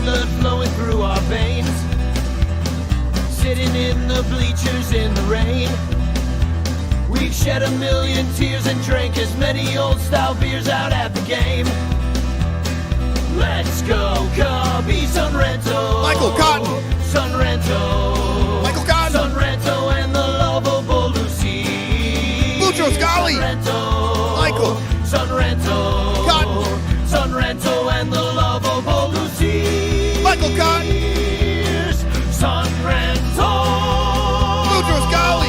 blood flowing through our veins. Sitting in the bleachers in the rain. We've shed a million tears and drank as many old-style beers out at the game. Let's go, Cubbies, on Ranto. Michael Cotton. Son Ranto. Michael Cotton. Son Ranto and the lovable Lucy. Mucho Scali. Son Ranto. Michael. Son Ranto. Cotton. Son Ranto and the lovable Lucy. Michael Cotton. Son Ranto. Mucho Scali.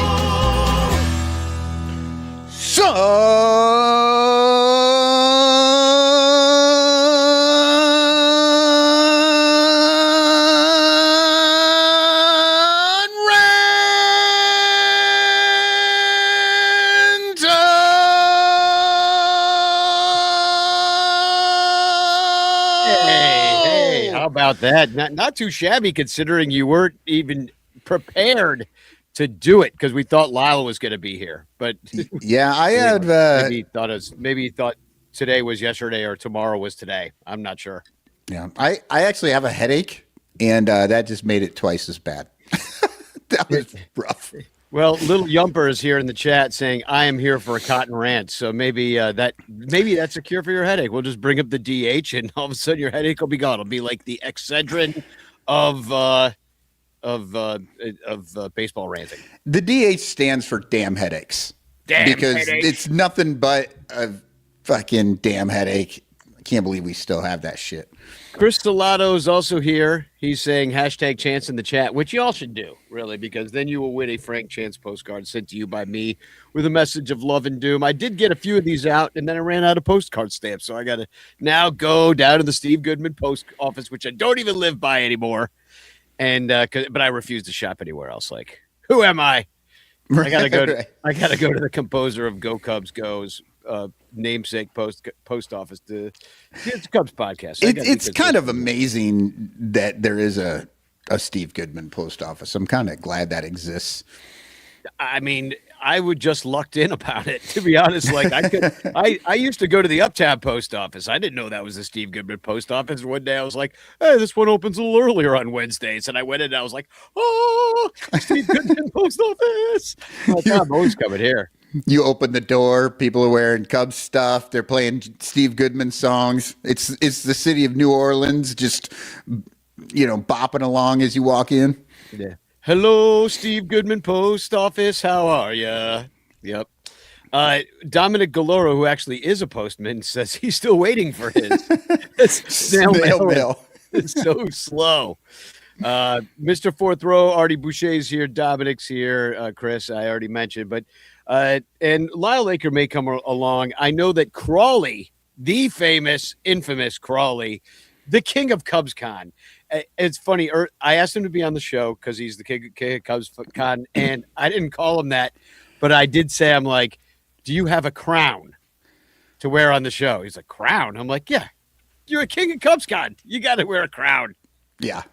About that, not too shabby considering you weren't even prepared to do it because we thought Lyle was going to be here. But yeah, I had maybe he thought today was yesterday or tomorrow was today. I'm not sure. Yeah, I actually have a headache, and that just made it twice as bad. That was rough. Well, Little Yumper is here in the chat saying, I am here for a cotton rant. So maybe that's a cure for your headache. We'll just bring up the DH and all of a sudden your headache will be gone. It'll be like the Excedrin of baseball ranting. The DH stands for damn headaches. Because it's nothing but a fucking damn headache. I can't believe we still have that shit. Chris Stellato is also here. He's saying hashtag chance in the chat, which you all should do, really, because then you will win a Frank Chance postcard sent to you by me with a message of love and doom. I did get a few of these out, and then I ran out of postcard stamps, so I got to now go down to the Steve Goodman post office, which I don't even live by anymore, and but I refuse to shop anywhere else. Like, who am I? I gotta go to the composer of Go Cubs Go's namesake post office to it's Cubs podcast. It's kind of amazing that there is a Steve Goodman post office. I'm kind of glad that exists. I mean, I would just lucked in about it, to be honest. Like I used to go to the Uptown post office. I didn't know that was the Steve Goodman post office. One day I was like, hey, this one opens a little earlier on Wednesdays. And I went in and I was like, oh, Steve Goodman post office. I'm always coming here. You open the door, people are wearing Cubs stuff. They're playing Steve Goodman songs. It's the city of New Orleans, just, bopping along as you walk in. Yeah. Hello, Steve Goodman Post Office. How are ya? Yep. Dominic Galoro, who actually is a postman, says he's still waiting for his snail mail. It's so slow. Mr. Fourth Row, Artie Boucher's here. Dominic's here. Chris, I already mentioned. But and Lyle Laker may come along. I know that Crawley, the famous, infamous Crawley, the king of CubsCon. It's funny. I asked him to be on the show because he's the king of CubsCon, and I didn't call him that, but I did say, I'm like, do you have a crown to wear on the show? He's like, crown? I'm like, yeah, you're a king of CubsCon. You got to wear a crown. Yeah.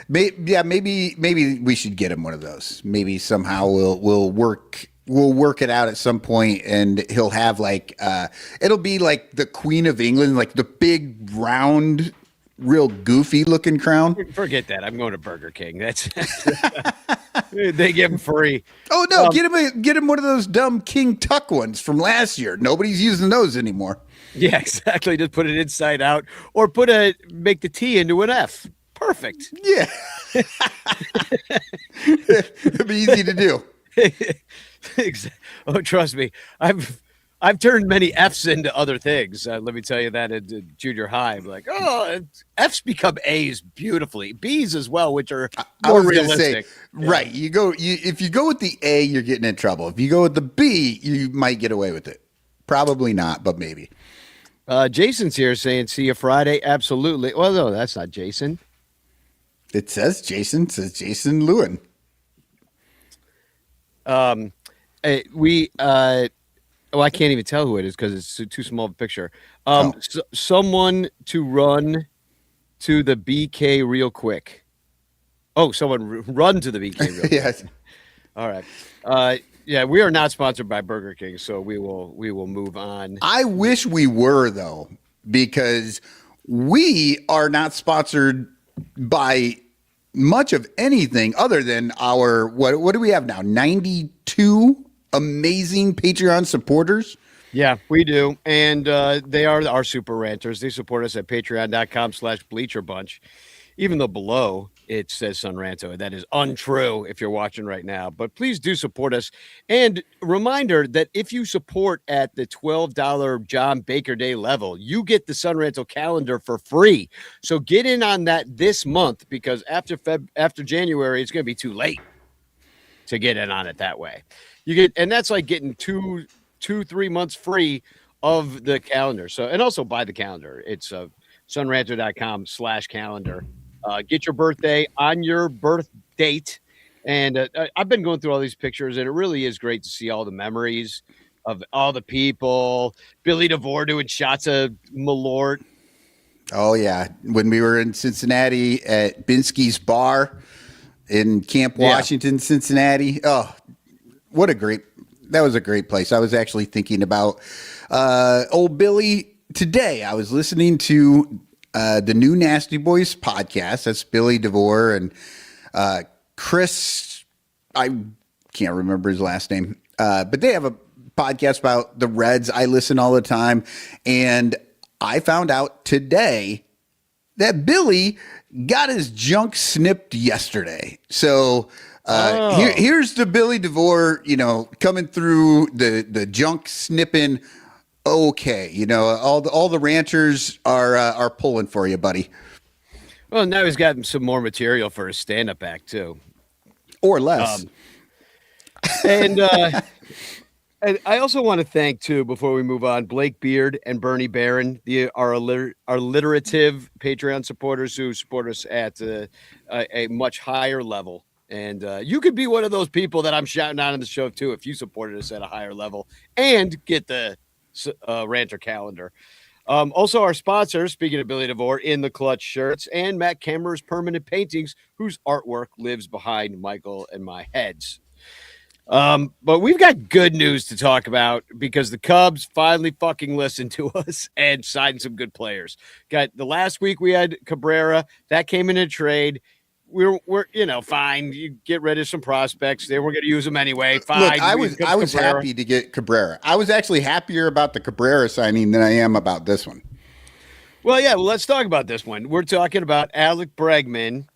Maybe we should get him one of those. Maybe somehow we'll work it out at some point, and he'll have it'll be like the Queen of England, like the big round, real goofy looking crown. Forget that. I'm going to Burger King. That's they give him free. Oh no, get him one of those dumb King Tuck ones from last year. Nobody's using those anymore. Yeah, exactly. Just put it inside out, or make the T into an F. Perfect. Yeah. It'd be easy to do. Oh, trust me. I've turned many F's into other things. Let me tell you that in junior high. I'm like, F's become A's beautifully. B's as well, which are more realistic. Right. If you go with the A, you're getting in trouble. If you go with the B, you might get away with it. Probably not, but maybe. Jason's here saying, see you Friday. Absolutely. Well, no, that's not Jason. It says Jason. It says Jason Lewin. I can't even tell who it is because it's too small of a picture. Someone to run to the BK real quick. Oh, someone run to the BK real quick. Yes. All right. Yeah, we are not sponsored by Burger King, so we will move on. I wish we were, though, because we are not sponsored by much of anything other than our what do we have now? 92 amazing Patreon supporters. Yeah, we do. And they are our super ranters. They support us at patreon.com/bleacherbunch. Even though below it says Sun Ranto, that is untrue if you're watching right now. But please do support us. And reminder that if you support at the $12 John Baker Day level, you get the Sun Ranto calendar for free. So get in on that this month, because after January, it's going to be too late to get in on it that way. And that's like getting 3 months free of the calendar. So, and also buy the calendar. It's sunranto.com/calendar. Get your birthday on your birth date. And I've been going through all these pictures, and it really is great to see all the memories of all the people. Billy DeVore doing shots of Malort. Oh, yeah. When we were in Cincinnati at Binsky's Bar in Camp Washington, Cincinnati. Oh, that was a great place. I was actually thinking about old Billy today. I was listening to the new Nasty Boys podcast. That's Billy DeVore and Chris. I can't remember his last name, but they have a podcast about the Reds. I listen all the time, and I found out today that Billy got his junk snipped yesterday. So here's the Billy DeVore, coming through the junk snipping. Okay, all the ranchers are pulling for you, buddy. Well, now he's got some more material for his stand-up act too, or less. And I also want to thank too, before we move on, Blake Beard and Bernie Barron, our alliterative Patreon supporters who support us at a much higher level. And you could be one of those people that I'm shouting out on the show too if you supported us at a higher level and get the Ranter calendar. Also our sponsors, speaking of Billy DeVore, In the Clutch shirts, and Matt Kemmer's permanent paintings, whose artwork lives behind Michael and my heads. But we've got good news to talk about, because the Cubs finally fucking listened to us and signed some good players. Got the last week we had Cabrera that came in a trade. We're fine. You get rid of some prospects. They were going to use them anyway. Fine. Look, I was happy to get Cabrera. I was actually happier about the Cabrera signing than I am about this one. Well, yeah. Well, let's talk about this one. We're talking about Alec Bregman.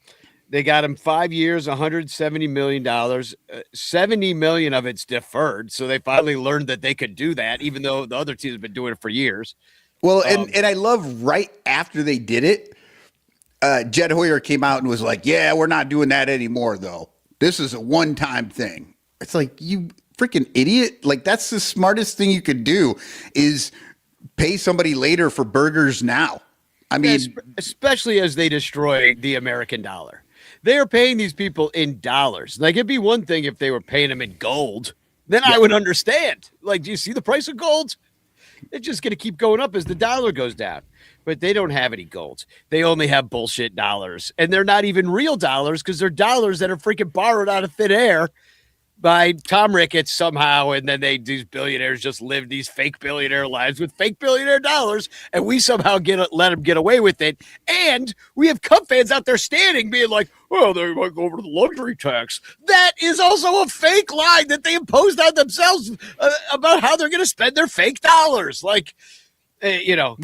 They got him 5 years, $170 million. $70 million of it's deferred. So they finally learned that they could do that, even though the other teams have been doing it for years. Well, and I love right after they did it, Jed Hoyer came out and was like, yeah, we're not doing that anymore, though. This is a one-time thing. It's like, you freaking idiot. Like, that's the smartest thing you could do, is pay somebody later for burgers now. I mean, especially as they destroy the American dollar. They are paying these people in dollars. Like, it'd be one thing if they were paying them in gold. Then I would understand. Like, do you see the price of gold? It's just going to keep going up as the dollar goes down. But they don't have any gold. They only have bullshit dollars. And they're not even real dollars, because they're dollars that are freaking borrowed out of thin air by Tom Ricketts somehow. And then these billionaires just live these fake billionaire lives with fake billionaire dollars. And we somehow let them get away with it. And we have Cub fans out there standing being like, well, they might go over to the luxury tax. That is also a fake line that they imposed on themselves about how they're going to spend their fake dollars. Like, Yeah.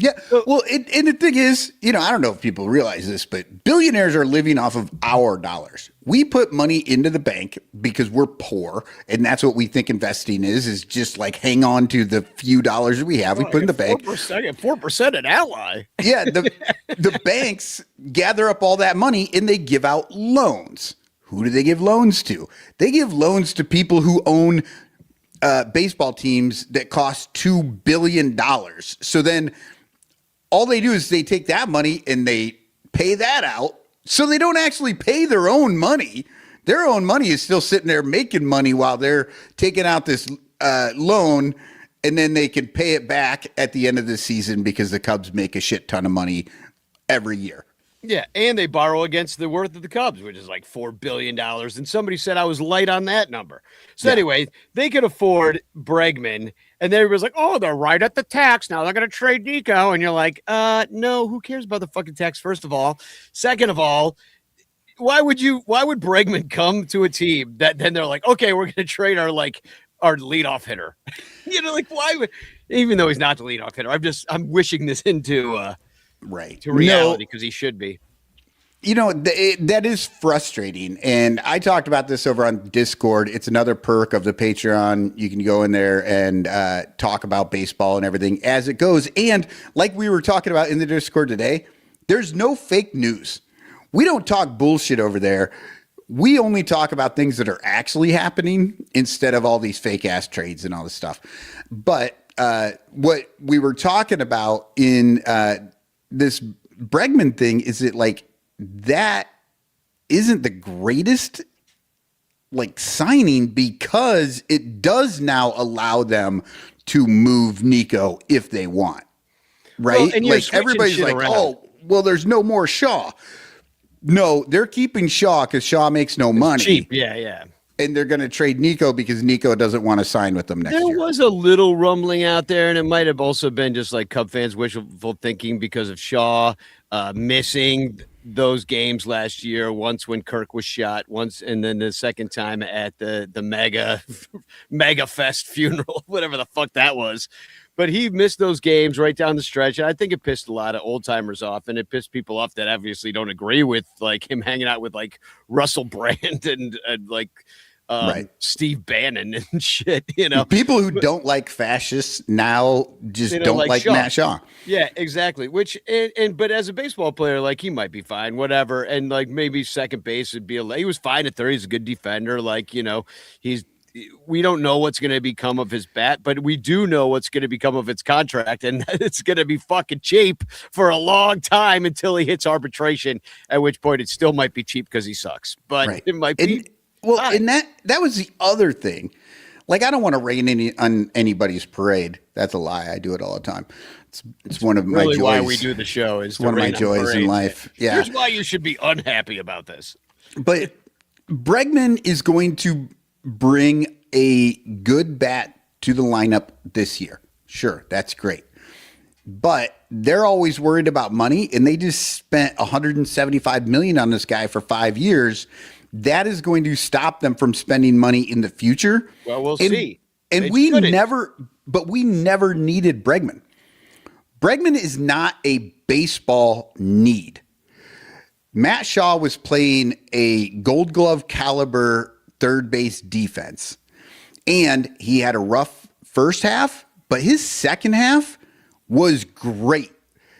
Well, and the thing is, I don't know if people realize this, but billionaires are living off of our dollars. We put money into the bank because we're poor, and that's what we think investing is just like hang on to the few dollars that we have. We put in the bank. 4% an ally. Yeah. The banks gather up all that money and they give out loans. Who do they give loans to? They give loans to people who own baseball teams that cost $2 billion. So then all they do is they take that money and they pay that out. So they don't actually pay their own money. Their own money is still sitting there making money while they're taking out this loan, and then they can pay it back at the end of the season, because the Cubs make a shit ton of money every year. Yeah, and they borrow against the worth of the Cubs, which is like $4 billion. And somebody said I was light on that number. So anyway, they could afford Bregman And then everybody's like, oh, they're right at the tax. Now they're going to trade Nico. And you're like, no, who cares about the fucking tax, first of all? Second of all, why would Bregman come to a team that then they're like, okay, we're going to trade our leadoff hitter? Like, why would, even though he's not the leadoff hitter, I'm wishing this into right to reality because he should be. That is frustrating. And I talked about this over on Discord. It's another perk of the Patreon. You can go in there and talk about baseball and everything as it goes. And like we were talking about in the Discord today, there's no fake news. We don't talk bullshit over there. We only talk about things that are actually happening instead of all these fake ass trades and all this stuff. But what we were talking about in this Bregman thing is that that isn't the greatest signing because it does now allow them to move Nico if they want. Right? Well, and everybody's like, around. Oh, well, there's no more Shaw. No, they're keeping Shaw because Shaw makes no money. Cheap, yeah. And they're going to trade Nico because Nico doesn't want to sign with them next year. There was a little rumbling out there, and it might have also been just like Cub fans wishful thinking because of Shaw missing those games last year. Once when Kirk was shot, once, and then the second time at the mega fest funeral, whatever the fuck that was. But he missed those games right down the stretch. And I think it pissed a lot of old timers off, and it pissed people off that obviously don't agree with him hanging out with Russell Brand and right. Steve Bannon and shit. People who don't like fascists now just don't like Shaw. Matt Shaw. Yeah, exactly. Which but as a baseball player, he might be fine, whatever. And maybe second base would be he was fine at third. He's a good defender. We don't know what's going to become of his bat, but we do know what's going to become of its contract, and it's going to be fucking cheap for a long time until he hits arbitration, at which point it still might be cheap because he sucks. But right. It might be. And that was the other thing. I don't want to rain on anybody's parade. That's a lie. I do it all the time. It's one of my joys. Why we do the show is one of my joys in life. Yeah. Here's why you should be unhappy about this. But Bregman is going to bring a good bat to the lineup this year. Sure, that's great. But they're always worried about money, and they just spent $175 million on this guy for 5 years. That is going to stop them from spending money in the future. Well, we'll see. And we never needed Bregman. Bregman is not a baseball need. Matt Shaw was playing a Gold Glove caliber third base defense. And he had a rough first half, but his second half was great.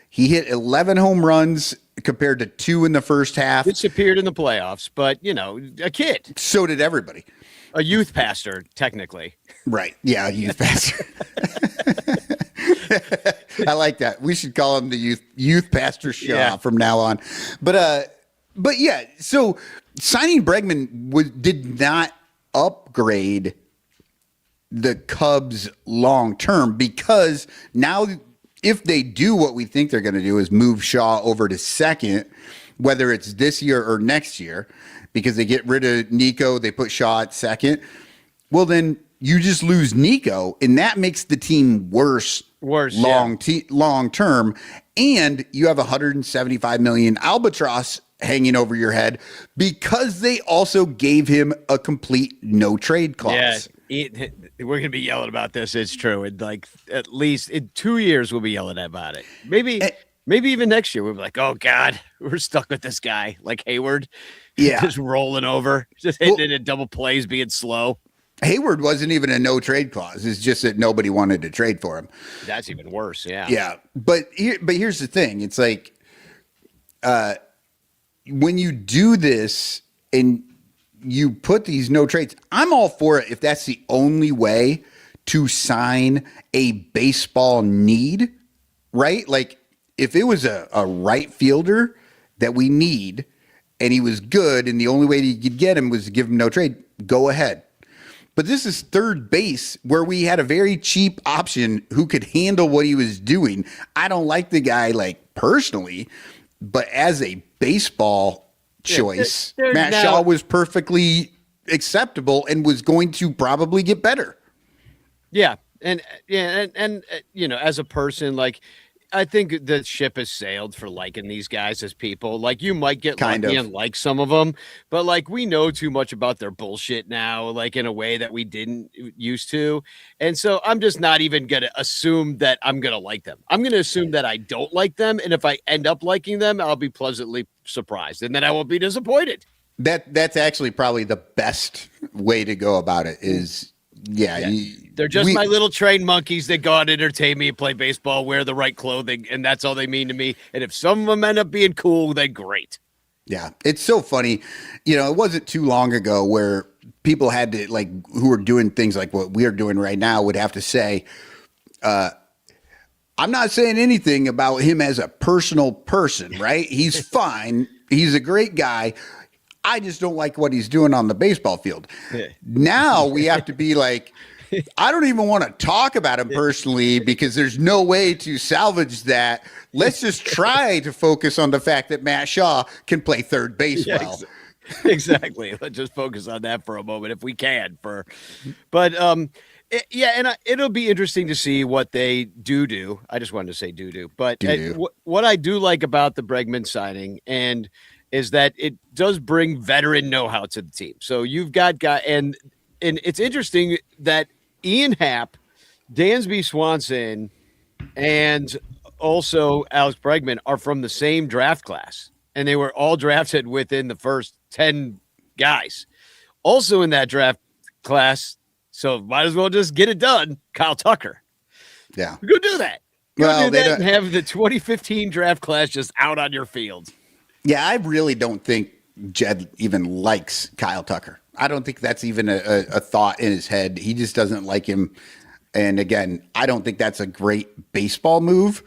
He hit 11 home runs compared to 2 in the first half. Disappeared in the playoffs, but, a kid. So did everybody. A youth pastor, technically. Right. Yeah, a youth pastor. I like that. We should call him the youth pastor Shaw from now on. But yeah, so signing Bregman did not upgrade the Cubs long term, because now if they do what we think they're going to do is move Shaw over to second, whether it's this year or next year, because they get rid of Nico, they put Shaw at second. Well, then you just lose Nico, and that makes the team worse long term. And you have $175 million albatross hanging over your head because they also gave him a complete no trade clause. Yeah, we're gonna be yelling about this. It's true. And at least in 2 years we'll be yelling about it. Maybe even next year we'll be like, oh God, we're stuck with this guy like Hayward. Yeah, just rolling over, just hitting it in double plays, being slow. Hayward wasn't even a no trade clause. It's just that nobody wanted to trade for him. That's even worse. Yeah. Yeah, but here's the thing. It's when you do this and you put these no trades, I'm all for it if that's the only way to sign a baseball need, right? If it was a right fielder that we need and he was good and the only way you could get him was to give him no trade, go ahead. But this is third base where we had a very cheap option who could handle what he was doing. I don't like the guy personally, but as a baseball choice, Matt Shaw was perfectly acceptable and was going to probably get better. Yeah. And yeah, and as a person, like I think the ship has sailed for liking these guys as people. Like you might get Kind lucky of. and like some of them, but like we know too much about their bullshit now, like in a way that we didn't used to. And so I'm just not even gonna assume that I'm gonna like them. I'm gonna assume that I don't like them, and if I end up liking them, I'll be pleasantly surprised, and then I won't be disappointed. That's actually probably the best way to go about it is, yeah. They're just my little trained monkeys that go out and entertain me and play baseball, wear the right clothing, and that's all they mean to me. And if some of them end up being cool, then great. Yeah, it's so funny. It wasn't too long ago where people had to, like, who were doing things like what we're doing right now would have to say, I'm not saying anything about him as a personal person, right? He's fine. He's a great guy. I just don't like what he's doing on the baseball field. Now we have to be like, I don't even want to talk about him personally because there's no way to salvage that. Let's just try to focus on the fact that Matt Shaw can play third base well. Exactly. Let's just focus on that for a moment if we can. But it'll be interesting to see what they do. I just wanted to say do. But what I do like about the Bregman signing is that it does bring veteran know-how to the team. So you've got and it's interesting that Ian Happ, Dansby Swanson, and also Alex Bregman are from the same draft class, and they were all drafted within the first 10 guys. Also in that draft class, so might as well just get it done, Kyle Tucker. Yeah. Go do that. Do Well, that and have the 2015 draft class just out on your field. Yeah, I really don't think Jed even likes Kyle Tucker. I don't think that's even a thought in his head. He just doesn't like him. And again, I don't think that's a great baseball move.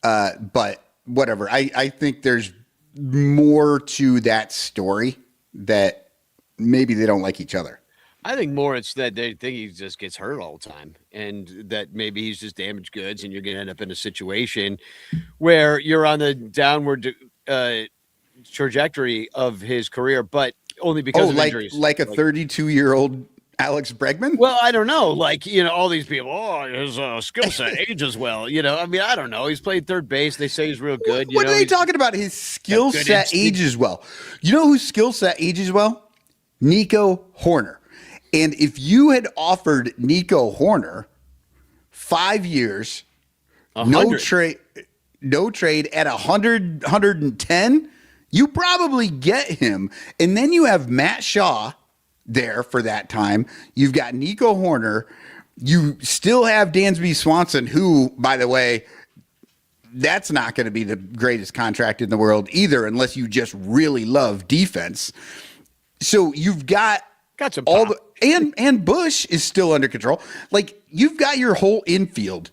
But whatever. I think there's more to that story that maybe they don't like each other. I think more it's that they think he just gets hurt all the time, and that maybe he's just damaged goods, and you're going to end up in a situation where you're on the downward trajectory of his career, but only because of injuries. Like a 32-year-old Alex Bregman? Well, I don't know. Like, all these people, his skill set ages well. I mean, I don't know. He's played third base. They say he's real good. What are they talking about? His skill set ages well. You know whose skill set ages well? Nico Horner. And if you had offered Nico Horner 5 years, no trade at 100, 110, you probably get him. And then you have Matt Shaw there for that time. You've got Nico Horner. You still have Dansby Swanson, who, by the way, that's not going to be the greatest contract in the world either, unless you just really love defense. So you've got some all the and Bush is still under control. Like, you've got your whole infield.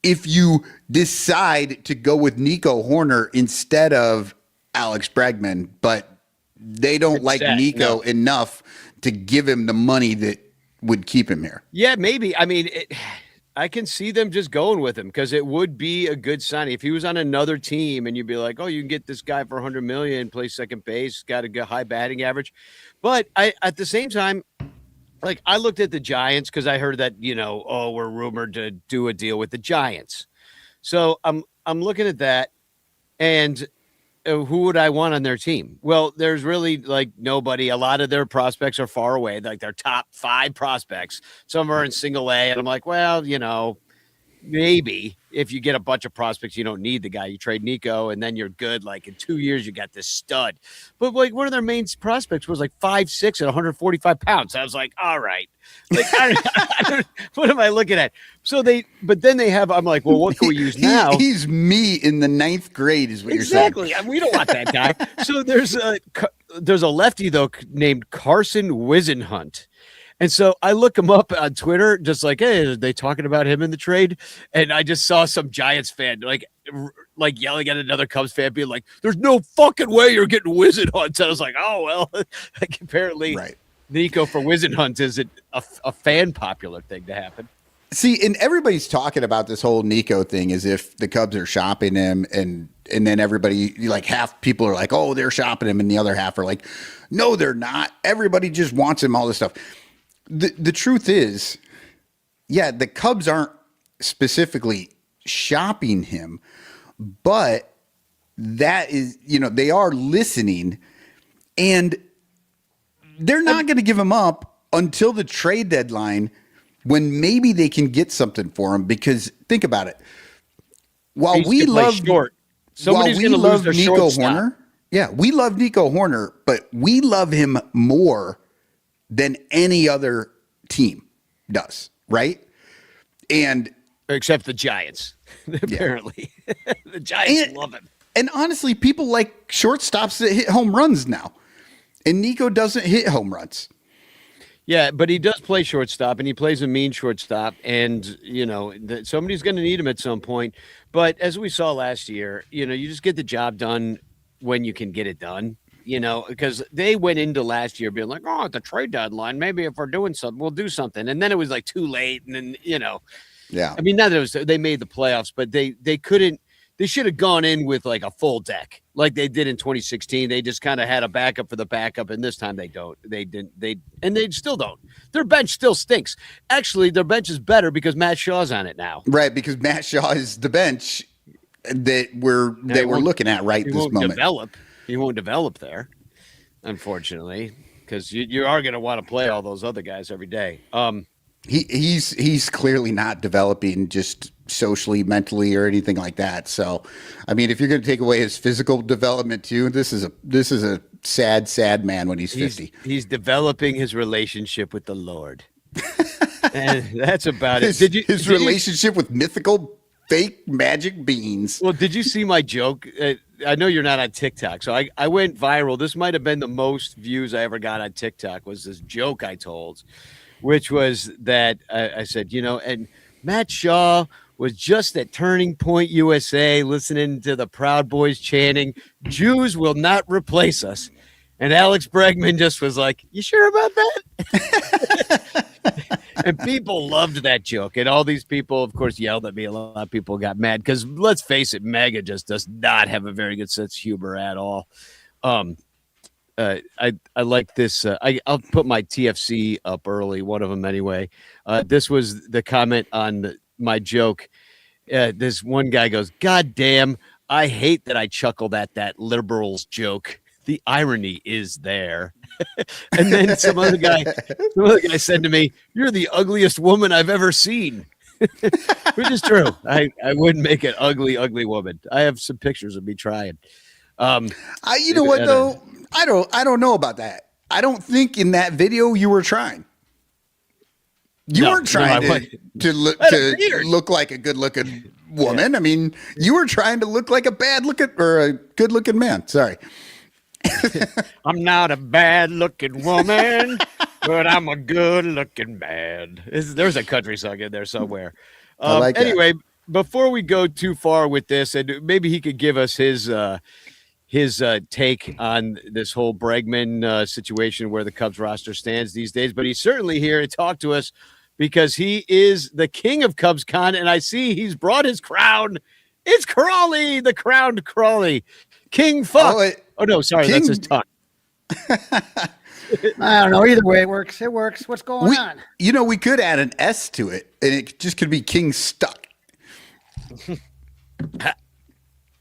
If you decide to go with Nico Horner instead of Alex Bregman, but they don't like Nico enough to give him the money that would keep him here. Yeah, maybe. I mean, I can see them just going with him because it would be a good signing. If he was on another team and you'd be like, oh, you can get this guy for $100 million, play second base, got a good high batting average. But at the same time, like, I looked at the Giants because I heard that, we're rumored to do a deal with the Giants. So I'm looking at that, and who would I want on their team? Well, there's really like nobody. A lot of their prospects are far away, like their top 5 prospects. Some are in single A, and I'm like, well, maybe if you get a bunch of prospects, you don't need the guy. You trade Nico, and then you're good. Like in 2 years, you got this stud. But like one of their main prospects was like 5'6" and 145 pounds. I was like, all right, like what am I looking at? But then they have. I'm like, well, what can we use now? He's me in the 9th grade, is what you're saying. Exactly. We don't want that guy. So there's a lefty though named Carson Wisenhunt. And so I look him up on Twitter, just like, hey, are they talking about him in the trade? And I just saw some Giants fan like yelling at another Cubs fan, being like, there's no fucking way you're getting Wisenhunt. So I was like, oh, well, like apparently Nico for Wisenhunt isn't a fan popular thing to happen. See, and everybody's talking about this whole Nico thing as if the Cubs are shopping him, and then everybody, like half people are like, oh, they're shopping him, and the other half are like, no, they're not. Everybody just wants him, all this stuff. The truth is, yeah, the Cubs aren't specifically shopping him, but that is, they are listening, and they're not going to give him up until the trade deadline when maybe they can get something for him. Because think about it. While we love short, somebody's going to lose their Nico shortstop. Horner, yeah, we love Nico Horner, but we love him more than any other team does, right? And except the Giants, apparently. The Giants love him. And honestly, people like shortstops that hit home runs now. And Nico doesn't hit home runs. Yeah, but he does play shortstop, and he plays a mean shortstop. And, somebody's going to need him at some point. But as we saw last year, you just get the job done when you can get it done, because they went into last year being like, oh, at the trade deadline, maybe if we're doing something, we'll do something. And then it was like too late. And then, yeah. I mean, not that they made the playoffs, but they couldn't. They should have gone in with like a full deck like they did in 2016. They just kind of had a backup for the backup, and this time they don't. They didn't. They still don't. Their bench still stinks. Actually, their bench is better because Matt Shaw's on it now. Right, because Matt Shaw is the bench that we're looking at this moment. He won't develop there, unfortunately, because you are going to want to play all those other guys every day. He's clearly not developing just socially, mentally, or anything like that. So, I mean, if you're going to take away his physical development too, this is a sad man when he's 50. He's developing his relationship with the Lord, and that's about it. His relationship with mythical fake magic beans. Well, did you see my joke? I know you're not on TikTok, so I went viral. This might have been the most views I ever got on TikTok. Was this joke I told, which was that I said, and Matt Shaw was just at Turning Point USA listening to the Proud Boys chanting, "Jews will not replace us." And Alex Bregman just was like, "You sure about that?" And people loved that joke. And all these people, of course, yelled at me. A lot of people got mad because, let's face it, MAGA just does not have a very good sense of humor at all. I like this. I'll put my TFC up early, one of them anyway. This was the comment on my joke. This one guy goes, "God damn, I hate that I chuckled at that liberals joke. The irony is there." And then some other guy said to me, "You're the ugliest woman I've ever seen." Which is true. I wouldn't make an ugly woman. I have some pictures of me trying. You know what though? I don't know about that. I don't think in that video you were trying. You weren't trying to look like a good-looking woman. I mean, you were trying to look like a bad-looking or a good-looking man. Sorry. I'm not a bad-looking woman, but I'm a good-looking man. There's a country song in there somewhere. I like that. Anyway, before we go too far with this, and maybe he could give us his take on this whole Bregman situation, where the Cubs roster stands these days. But he's certainly here to talk to us because he is the king of CubsCon, and I see he's brought his crown. It's Crawley, the crowned Crawley. King Fuck. Oh no, sorry, that's his tongue. I don't know. Either way, it works. It works. What's going on? We could add an S to it, and it just could be King Stuck.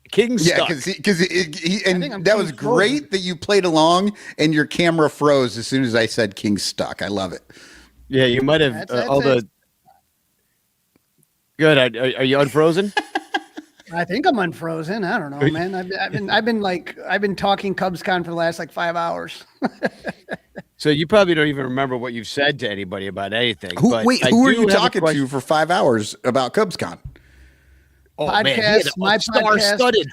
King Stuck. Yeah, because that was great that you played along, and your camera froze as soon as I said King Stuck. I love it. Yeah, you might have the. Good. Are you unfrozen? I think I'm unfrozen. I don't know, man. I've been talking CubsCon for the last 5 hours. So you probably don't even remember what you've said to anybody about anything. Who are you talking to for 5 hours about CubsCon? Oh, podcast, man, star-studded.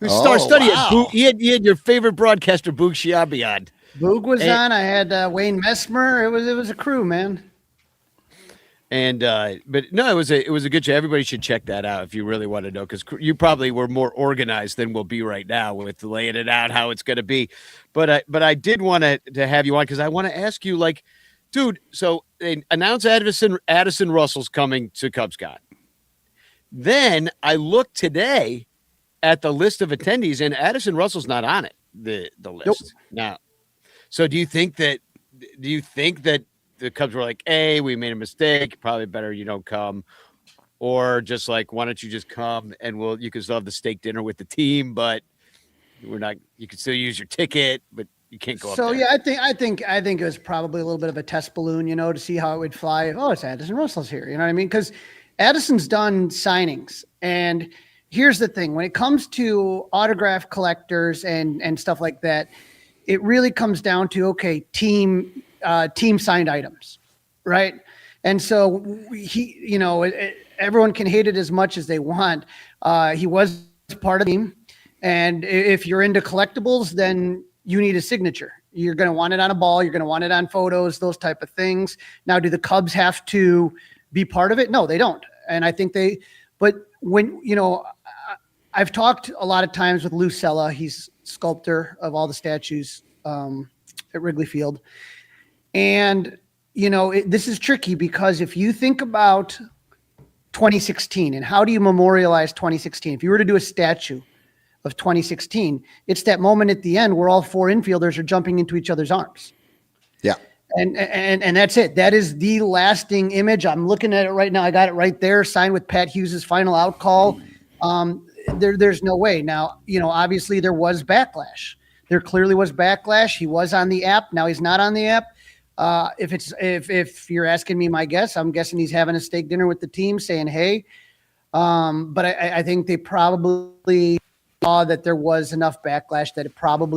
Star-studded. Wow. He had your favorite broadcaster, Boog Shiabi, on. Boog was on. I had Wayne Messmer. It was a crew, man. And but no, it was a good show. Everybody should check that out if you really want to know, because you probably were more organized than we'll be right now with laying it out how it's going to be. But I did want to have you on because I want to ask you, dude. So they announced Addison Russell's coming to CubsCon. Then I looked today at the list of attendees, and Addison Russell's not on it. The list. Nope. Now, so do you think that the Cubs were like, "Hey, we made a mistake. Probably better you don't come," or just like, "Why don't you just come and you can still have the steak dinner with the team, but we're not. You can still use your ticket, but you can't go up So there." yeah, I think it was probably a little bit of a test balloon, to see how it would fly. Oh, it's Addison Russell's here. You know what I mean? Because Addison's done signings, and here's the thing: when it comes to autograph collectors and stuff like that, it really comes down to team signed items, right? And so everyone can hate it as much as they want. He was part of the team, and if you're into collectibles, then you need a signature. You're going to want it on a ball. You're going to want it on photos, those type of things. Now, do the Cubs have to be part of it? No, they don't. And I think but when, I've talked a lot of times with Lou Sella. He's sculptor of all the statues at Wrigley Field. And, this is tricky because if you think about 2016 and how do you memorialize 2016? If you were to do a statue of 2016, it's that moment at the end where all four infielders are jumping into each other's arms. Yeah. And that's it. That is the lasting image. I'm looking at it right now. I got it right there, signed with Pat Hughes's final out call. There's no way. Now, obviously there was backlash. There clearly was backlash. He was on the app. Now he's not on the app. If you're asking me my guess, I'm guessing he's having a steak dinner with the team saying, hey, but I think they probably saw that there was enough backlash that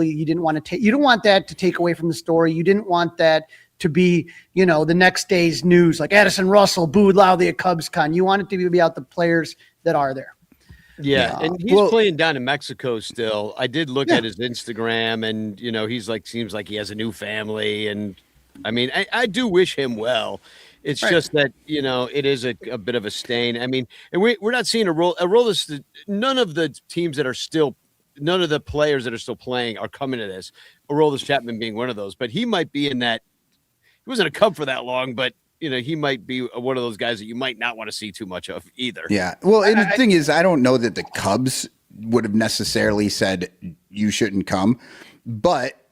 you didn't want to take, you don't want that to take away from the story. You didn't want that to be, the next day's news, like Addison Russell booed loudly at CubsCon. You want it to be about the players that are there. Yeah, and he's playing down in Mexico still. I did look at his Instagram, and he's seems like he has a new family, and I mean, I do wish him well. It's just that it is a bit of a stain. I mean, and we're not seeing a Aroldis. None of the teams that are still, none of the players that are still playing are coming to this. Aroldis Chapman being one of those, but he might be in that. He wasn't a Cub for that long, but he might be one of those guys that you might not want to see too much of either. Yeah. Well, and the thing is, I don't know that the Cubs would have necessarily said you shouldn't come, but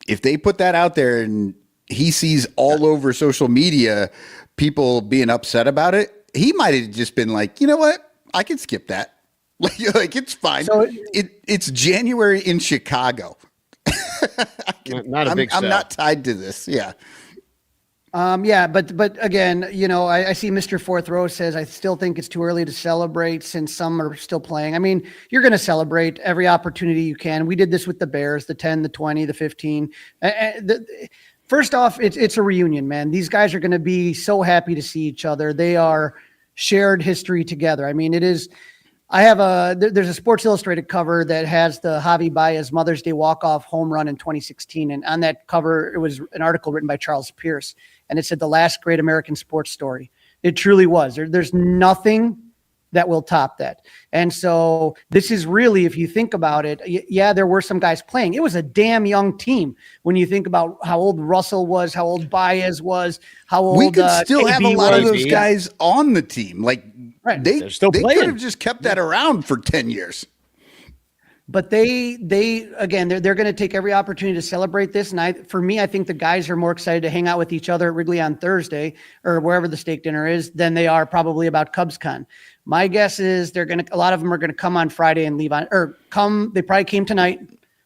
if they put that out there and he sees all over social media people being upset about it, he might have just been like, you know what? I can skip that. Like it's fine. So it's January in Chicago. Not a big I'm not tied to this. Yeah. But again, I see Mr. Fourth Row says, I still think it's too early to celebrate since some are still playing. I mean, you're going to celebrate every opportunity you can. We did this with the Bears, the 10, the 20, the 15. First off, it's a reunion, man. These guys are going to be so happy to see each other. They are shared history together. I mean, there's a Sports Illustrated cover that has the Javi Baez Mother's Day walk-off home run in 2016. And on that cover, it was an article written by Charles Pierce. And it said the last great American sports story. It truly was. There's nothing that will top that. And so this is really, if you think about it, yeah, there were some guys playing. It was a damn young team when you think about how old Russell was, how old Baez was, how old we could still KB have a lot of was. those guys on the team. Like they could have just kept that around for 10 years. But they're going to take every opportunity to celebrate this. And for me, I think the guys are more excited to hang out with each other at Wrigley on Thursday or wherever the steak dinner is than they are probably about CubsCon. My guess is a lot of them are going to come on Friday and leave they probably came tonight.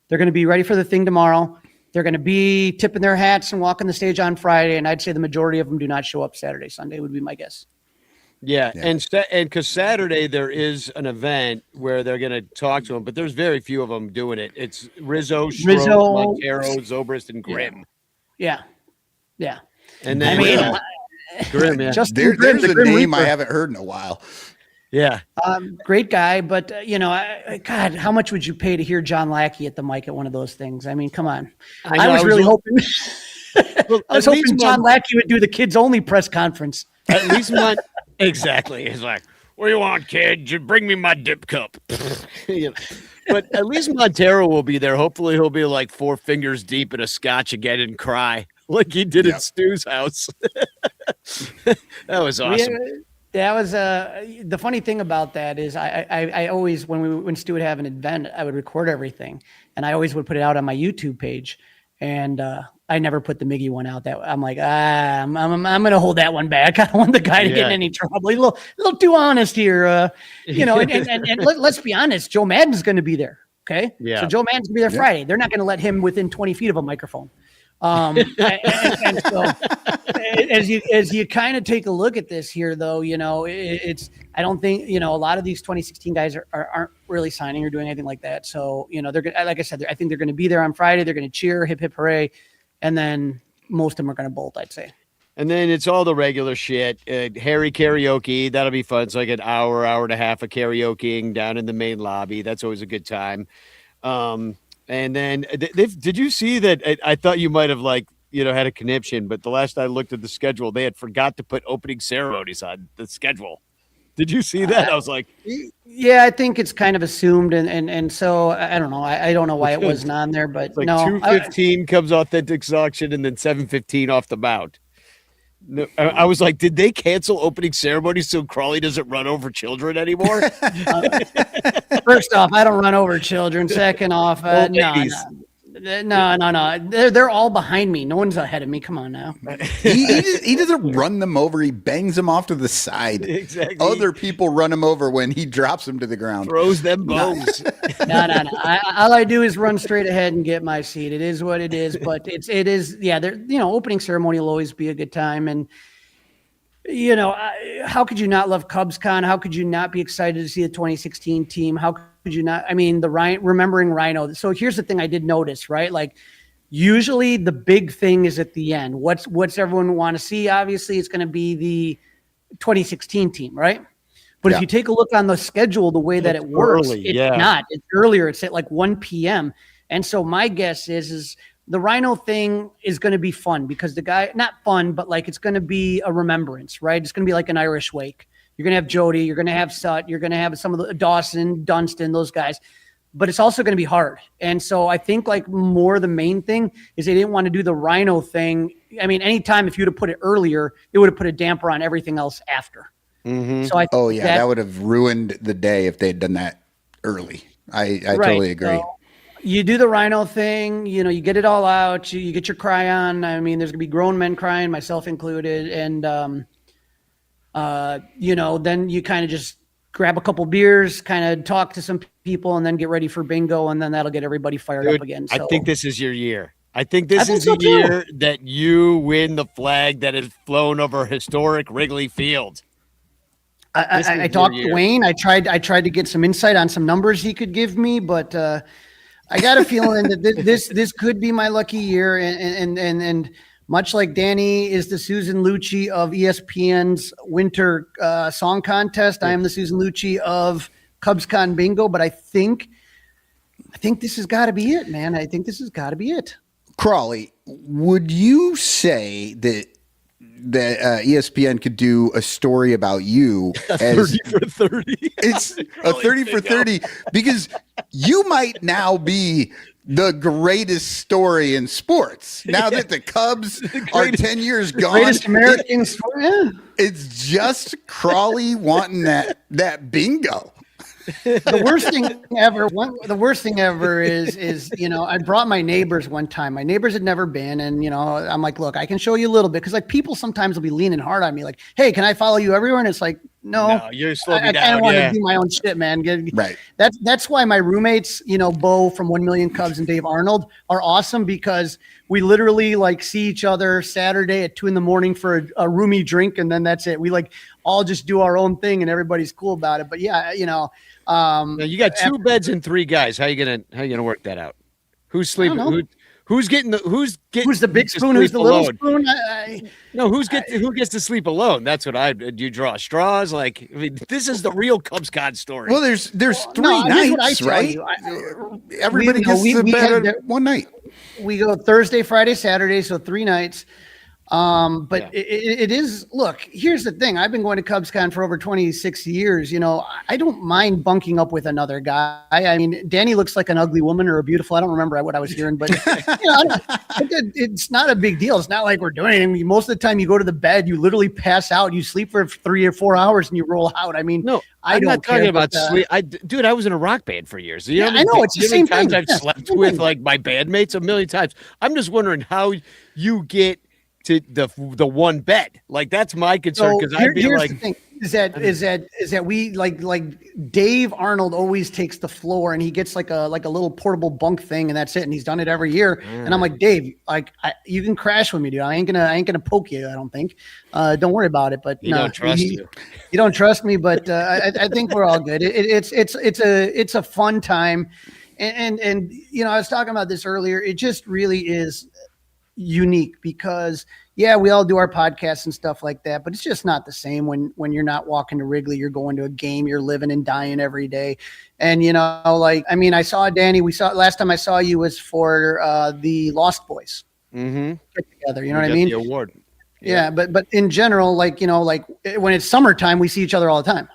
They're going to be ready for the thing tomorrow. They're going to be tipping their hats and walking the stage on Friday. And I'd say the majority of them do not show up Saturday, Sunday would be my guess. Yeah. And because Saturday there is an event where they're going to talk to him, but there's very few of them doing it. It's Rizzo, Montero, Zobrist, and Grimm. Yeah. And then Grimm, yeah. There's a name Reaper. I haven't heard in a while. Yeah. Great guy, but God, how much would you pay to hear John Lackey at the mic at one of those things? I mean, come on. I was really hoping. I was hoping John Lackey would do the kids only press conference. At least exactly. He's like, "What do you want, kid? You bring me my dip cup." But at least Montero will be there. Hopefully, he'll be like 4 fingers deep in a scotch again and cry like he did at Stu's house. That was awesome. That was the funny thing about that is I always when Stu would have an event, I would record everything and I always would put it out on my YouTube page. And I never put the Miggy one out. That I'm like, I'm going to hold that one back. I don't want the guy to get in any trouble. He's a little too honest here, and let's be honest. Joe Madden's going to be there. Okay. Yeah. So Joe Madden's going to be there Friday. They're not going to let him within 20 feet of a microphone. And so as you kind of take a look at this here, though, I don't think, a lot of these 2016 guys aren't really signing or doing anything like that. So, they're going to, like I said, I think they're going to be there on Friday. They're going to cheer, hip, hip, hooray. And then most of them are going to bolt, I'd say. And then it's all the regular shit. Harry karaoke, that'll be fun. It's like an hour and a half of karaokeing down in the main lobby. That's always a good time. And then did you see that? I thought you might have had a conniption, but the last I looked at the schedule, they had forgot to put opening ceremonies on the schedule. Did you see that? I was like, yeah, I think it's kind of assumed. And so I don't know. I don't know why it wasn't on there, but it's like no. 2:15 comes Authentic's auction and then 7:15 off the Bout. No, I was like, did they cancel opening ceremonies so Crawley doesn't run over children anymore? First off, I don't run over children. Second off, no. They're all behind me. No one's ahead of me. Come on now. He doesn't run them over. He bangs them off to the side. Exactly. Other people run him over when he drops them to the ground. Throws them bones. No. All I do is run straight ahead and get my seat. It is what it is. But it is. Yeah. Opening ceremony will always be a good time. And how could you not love CubsCon? How could you not be excited to see the 2016 team? How could you not? I mean, remembering Rhino. So here's the thing I did notice, right? Like usually the big thing is at the end. What's everyone want to see? Obviously, it's going to be the 2016 team, right? But if you take a look on the schedule, the way that it works, it's not. It's earlier. It's at like 1 p.m. And so my guess is the Rhino thing is going to be fun because the guy, not fun, but like it's going to be a remembrance, right? It's going to be like an Irish wake. You're going to have Jody, you're going to have Sut, you're going to have some of the Dawson, Dunstan, those guys, but it's also going to be hard. And so I think like more the main thing is they didn't want to do the Rhino thing. I mean, anytime if you'd have put it earlier, it would have put a damper on everything else after. Mm-hmm. So I think that would have ruined the day if they had done that early. I totally agree. So, you do the Rhino thing, you get it all out. You get your cry on. I mean, there's gonna be grown men crying, myself included, and then you kind of just grab a couple beers, kind of talk to some people, and then get ready for bingo, and then that'll get everybody fired up again. So, I think this is your year. I think this is the year that you win the flag that is flown over historic Wrigley Field. I talked to Wayne. I tried to get some insight on some numbers he could give me, but I got a feeling that this could be my lucky year, and much like Danny is the Susan Lucci of ESPN's winter song contest, I am the Susan Lucci of CubsCon bingo. But I think this has got to be it, man. I think this has got to be it. Crawley, would you say that ESPN could do a story about you as 30 for 30? It's a 30 for 30 because you might now be the greatest story in sports. Now that the Cubs are 10 years gone, greatest American story. Yeah. It's just Crawley wanting that bingo. The worst thing ever is I brought my neighbors one time. My neighbors had never been, and I'm like, look, I can show you a little bit because like people sometimes will be leaning hard on me, like, hey, can I follow you everywhere? And it's like, no, you slow me I down. kind of want to do my own shit, man. Right. That's why my roommates, Bo from 1 Million Cubs and Dave Arnold are awesome because we literally like see each other Saturday at 2 a.m. for a roomy drink, and then that's it. We like all just do our own thing, and everybody's cool about it. But yeah, now you got two beds and 3 guys. How you gonna work that out? Who's sleeping? Who's the big spoon? Who's the little spoon? Who gets to sleep alone? That's what do you draw straws? Like, I mean, this is the real CubsCon story. Well, there's 3 nights, right? Everybody gets the bed one night. We go Thursday, Friday, Saturday, so 3 nights. But Yeah. it is, look, here's the thing. I've been going to CubsCon for over 26 years. You know, I don't mind bunking up with another guy. I mean, Danny looks like an ugly woman or a beautiful. I don't remember what I was hearing, but it's not a big deal. It's not like we're doing anything. Most of the time you go to the bed, you literally pass out, you sleep for 3 or 4 hours and you roll out. I mean, No, I'm not talking about but, sleep. Dude, I was in a rock band for years. You Yeah, how I many know, it's the you how many same times thing. I've Yeah, slept same with thing. like my bandmates a million times. I'm just wondering how you get to the one bed. Like that's my concern, because I'd be here's like, the thing is that we like Dave Arnold always takes the floor and he gets like a little portable bunk thing and that's it, and he's done it every year. And I'm like, Dave, like you can crash with me, dude. I ain't gonna poke you. I don't think. Don't worry about it. But you don't trust you. You don't trust me, but I think we're all good. It's a fun time, and you know, I was talking about this earlier. It just really is unique because yeah, we all do our podcasts and stuff like that, but it's just not the same when you're not walking to Wrigley, you're going to a game, you're living and dying every day. And you know, like, I mean, I saw Danny, last time I saw you was for the Lost Boys get together, you know what I mean? The award. Yeah, but in general, like, you know, like when it's summertime, we see each other all the time.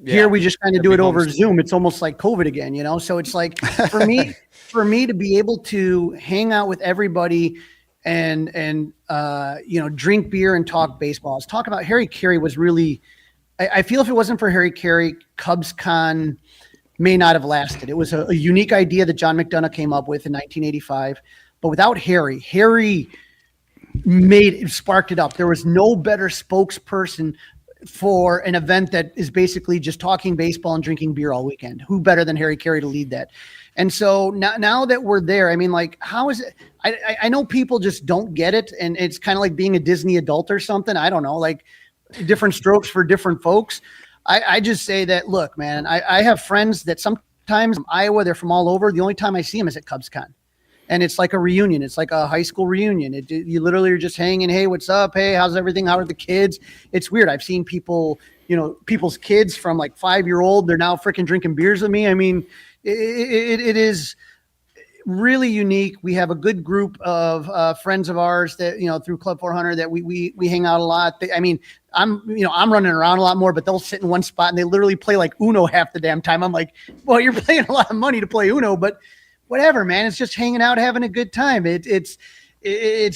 Here we just kind of do it over Zoom. It's almost like COVID again, you know? So it's like for me to be able to hang out with everybody and you know, drink beer and talk baseball. I was talking about Harry Carey was really, I feel if it wasn't for Harry Carey, CubsCon may not have lasted. It was a unique idea that John McDonough came up with in 1985. But without Harry sparked it up. There was no better spokesperson for an event that is basically just talking baseball and drinking beer all weekend. Who better than Harry Carey to lead that? And so now that we're there, I mean, like, how is it? I know people just don't get it. And it's kind of like being a Disney adult or something. I don't know, like different strokes for different folks. I just say that, look, man, I have friends that sometimes from Iowa, they're from all over. The only time I see them is at CubsCon. And it's like a reunion. It's like a high school reunion. You literally are just hanging. Hey, what's up? Hey, how's everything? How are the kids? It's weird. I've seen people, you know, people's kids from like 5-year-old. They're now freaking drinking beers with me. I mean, it is really unique. We have a good group of friends of ours that, you know, through Club 400 that we hang out a lot. I mean, I'm running around a lot more, but they'll sit in one spot and they literally play like Uno half the damn time. I'm like, well, you're paying a lot of money to play Uno, but whatever, man. It's just hanging out, having a good time. It's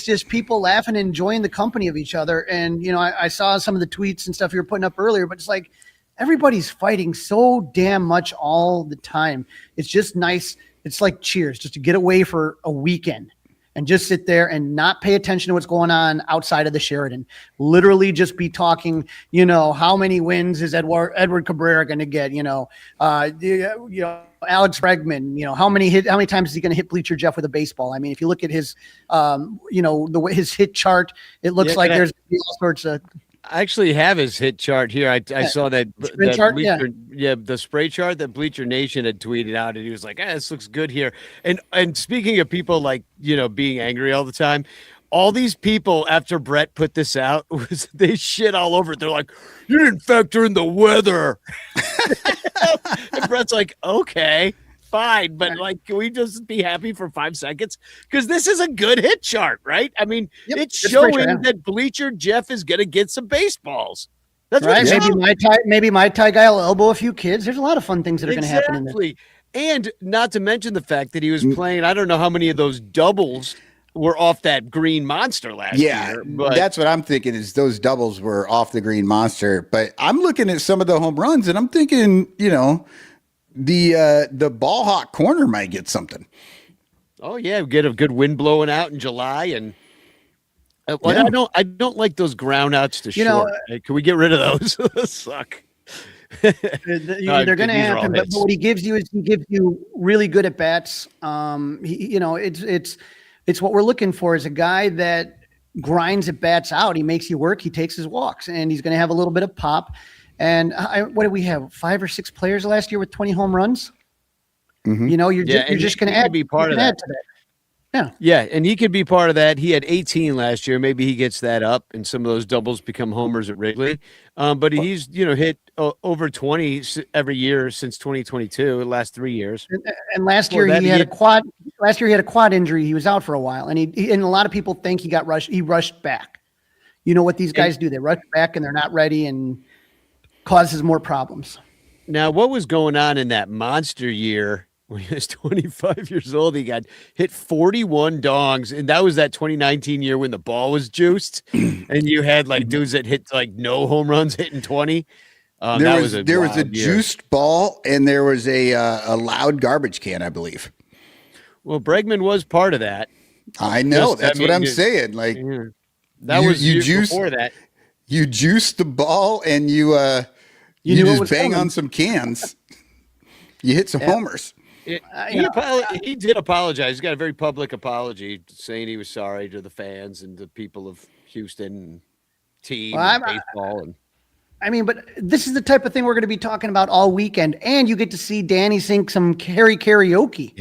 just people laughing and enjoying the company of each other. And, you know, I saw some of the tweets and stuff you were putting up earlier, but it's like everybody's fighting so damn much all the time. It's just nice. It's like Cheers, just to get away for a weekend and just sit there and not pay attention to what's going on outside of the Sheraton. Literally just be talking, you know, how many wins is Edward Cabrera going to get? You know, Alex Bregman, you know, how many times is he going to hit Bleacher Jeff with a baseball? I mean, if you look at his, you know, the way his hit chart, it looks like there's all sorts of. I actually have his hit chart here. I saw that chart, Bleacher, the spray chart that Bleacher Nation had tweeted out, and he was like, this looks good here. And speaking of people like, you know, being angry all the time, all these people after Brett put this out they shit all over it. They're like, you didn't factor in the weather. And Brett's like, okay, fine, but like, can we just be happy for 5 seconds? Because this is a good hit chart, right? I mean, it's showing that Bleacher Jeff is going to get some baseballs. That's right. What maybe my tie guy will elbow a few kids. There's a lot of fun things that are going to happen in this. And not to mention the fact that he was playing, I don't know how many of those doubles were off that green monster last year. But that's what I'm thinking is those doubles were off the green monster. But I'm looking at some of the home runs and I'm thinking, you know, the ball hawk corner might get something. Oh yeah, get a good wind blowing out in July, and I don't like those ground outs to short. Can we get rid of those? Those suck. They're going to happen, but what he gives you is he gives you really good at bats. You know, it's what we're looking for is a guy that grinds at bats out. He makes you work. He takes his walks, and he's going to have a little bit of pop. And what did we have? 5 or 6 players last year with 20 home runs. Mm-hmm. You know, you're just going to add be part of that. Yeah, and he could be part of that. He had 18 last year. Maybe he gets that up, and some of those doubles become homers at Wrigley. But he's hit over 20 every year since 2022. The last 3 years. And last year he had a quad. last year he had a quad injury. He was out for a while, and and a lot of people think he got rushed. He rushed back. You know what these guys do? They rush back and they're not ready, and causes more problems. Now, what was going on in that monster year when he was 25 years old? He got hit 41 dongs, and that was that 2019 year when the ball was juiced, and you had like dudes that hit like no home runs hitting 20. There was a year. juiced ball, and there was a loud garbage can, I believe. Well, Bregman was part of that. I know. That's what I'm saying. Like that was years before that. You juiced the ball, and you just bang on some cans. You hit some homers. He did apologize. He got a very public apology saying he was sorry to the fans and the people of Houston and team and baseball. I mean, but this is the type of thing we're going to be talking about all weekend. And you get to see Danny sing some Harry karaoke.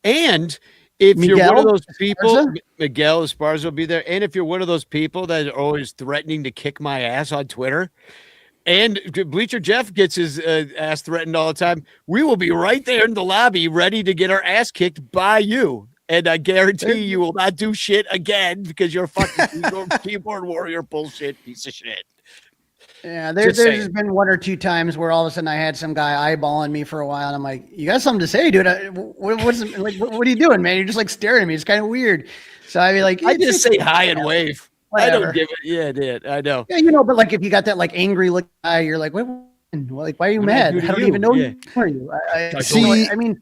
And if Miguel you're one of those people, Esparza? Miguel Esparza will be there. And if you're one of those people that are always threatening to kick my ass on Twitter, and Bleacher Jeff gets his ass threatened all the time, we will be right there in the lobby ready to get our ass kicked by you. And I guarantee you will not do shit again because you're a fucking keyboard warrior bullshit piece of shit. Yeah, there's been one or two times where all of a sudden I had some guy eyeballing me for a while, and I'm like, "You got something to say, dude? What are you doing, man? You're just like staring at me. It's kind of weird." So I'd be like, I just say hi and wave. Whatever. I don't give it. Yeah, I did. I know. Yeah, but like if you got that like angry look eye, you're like, why are you mad? I don't even know you. See, I mean,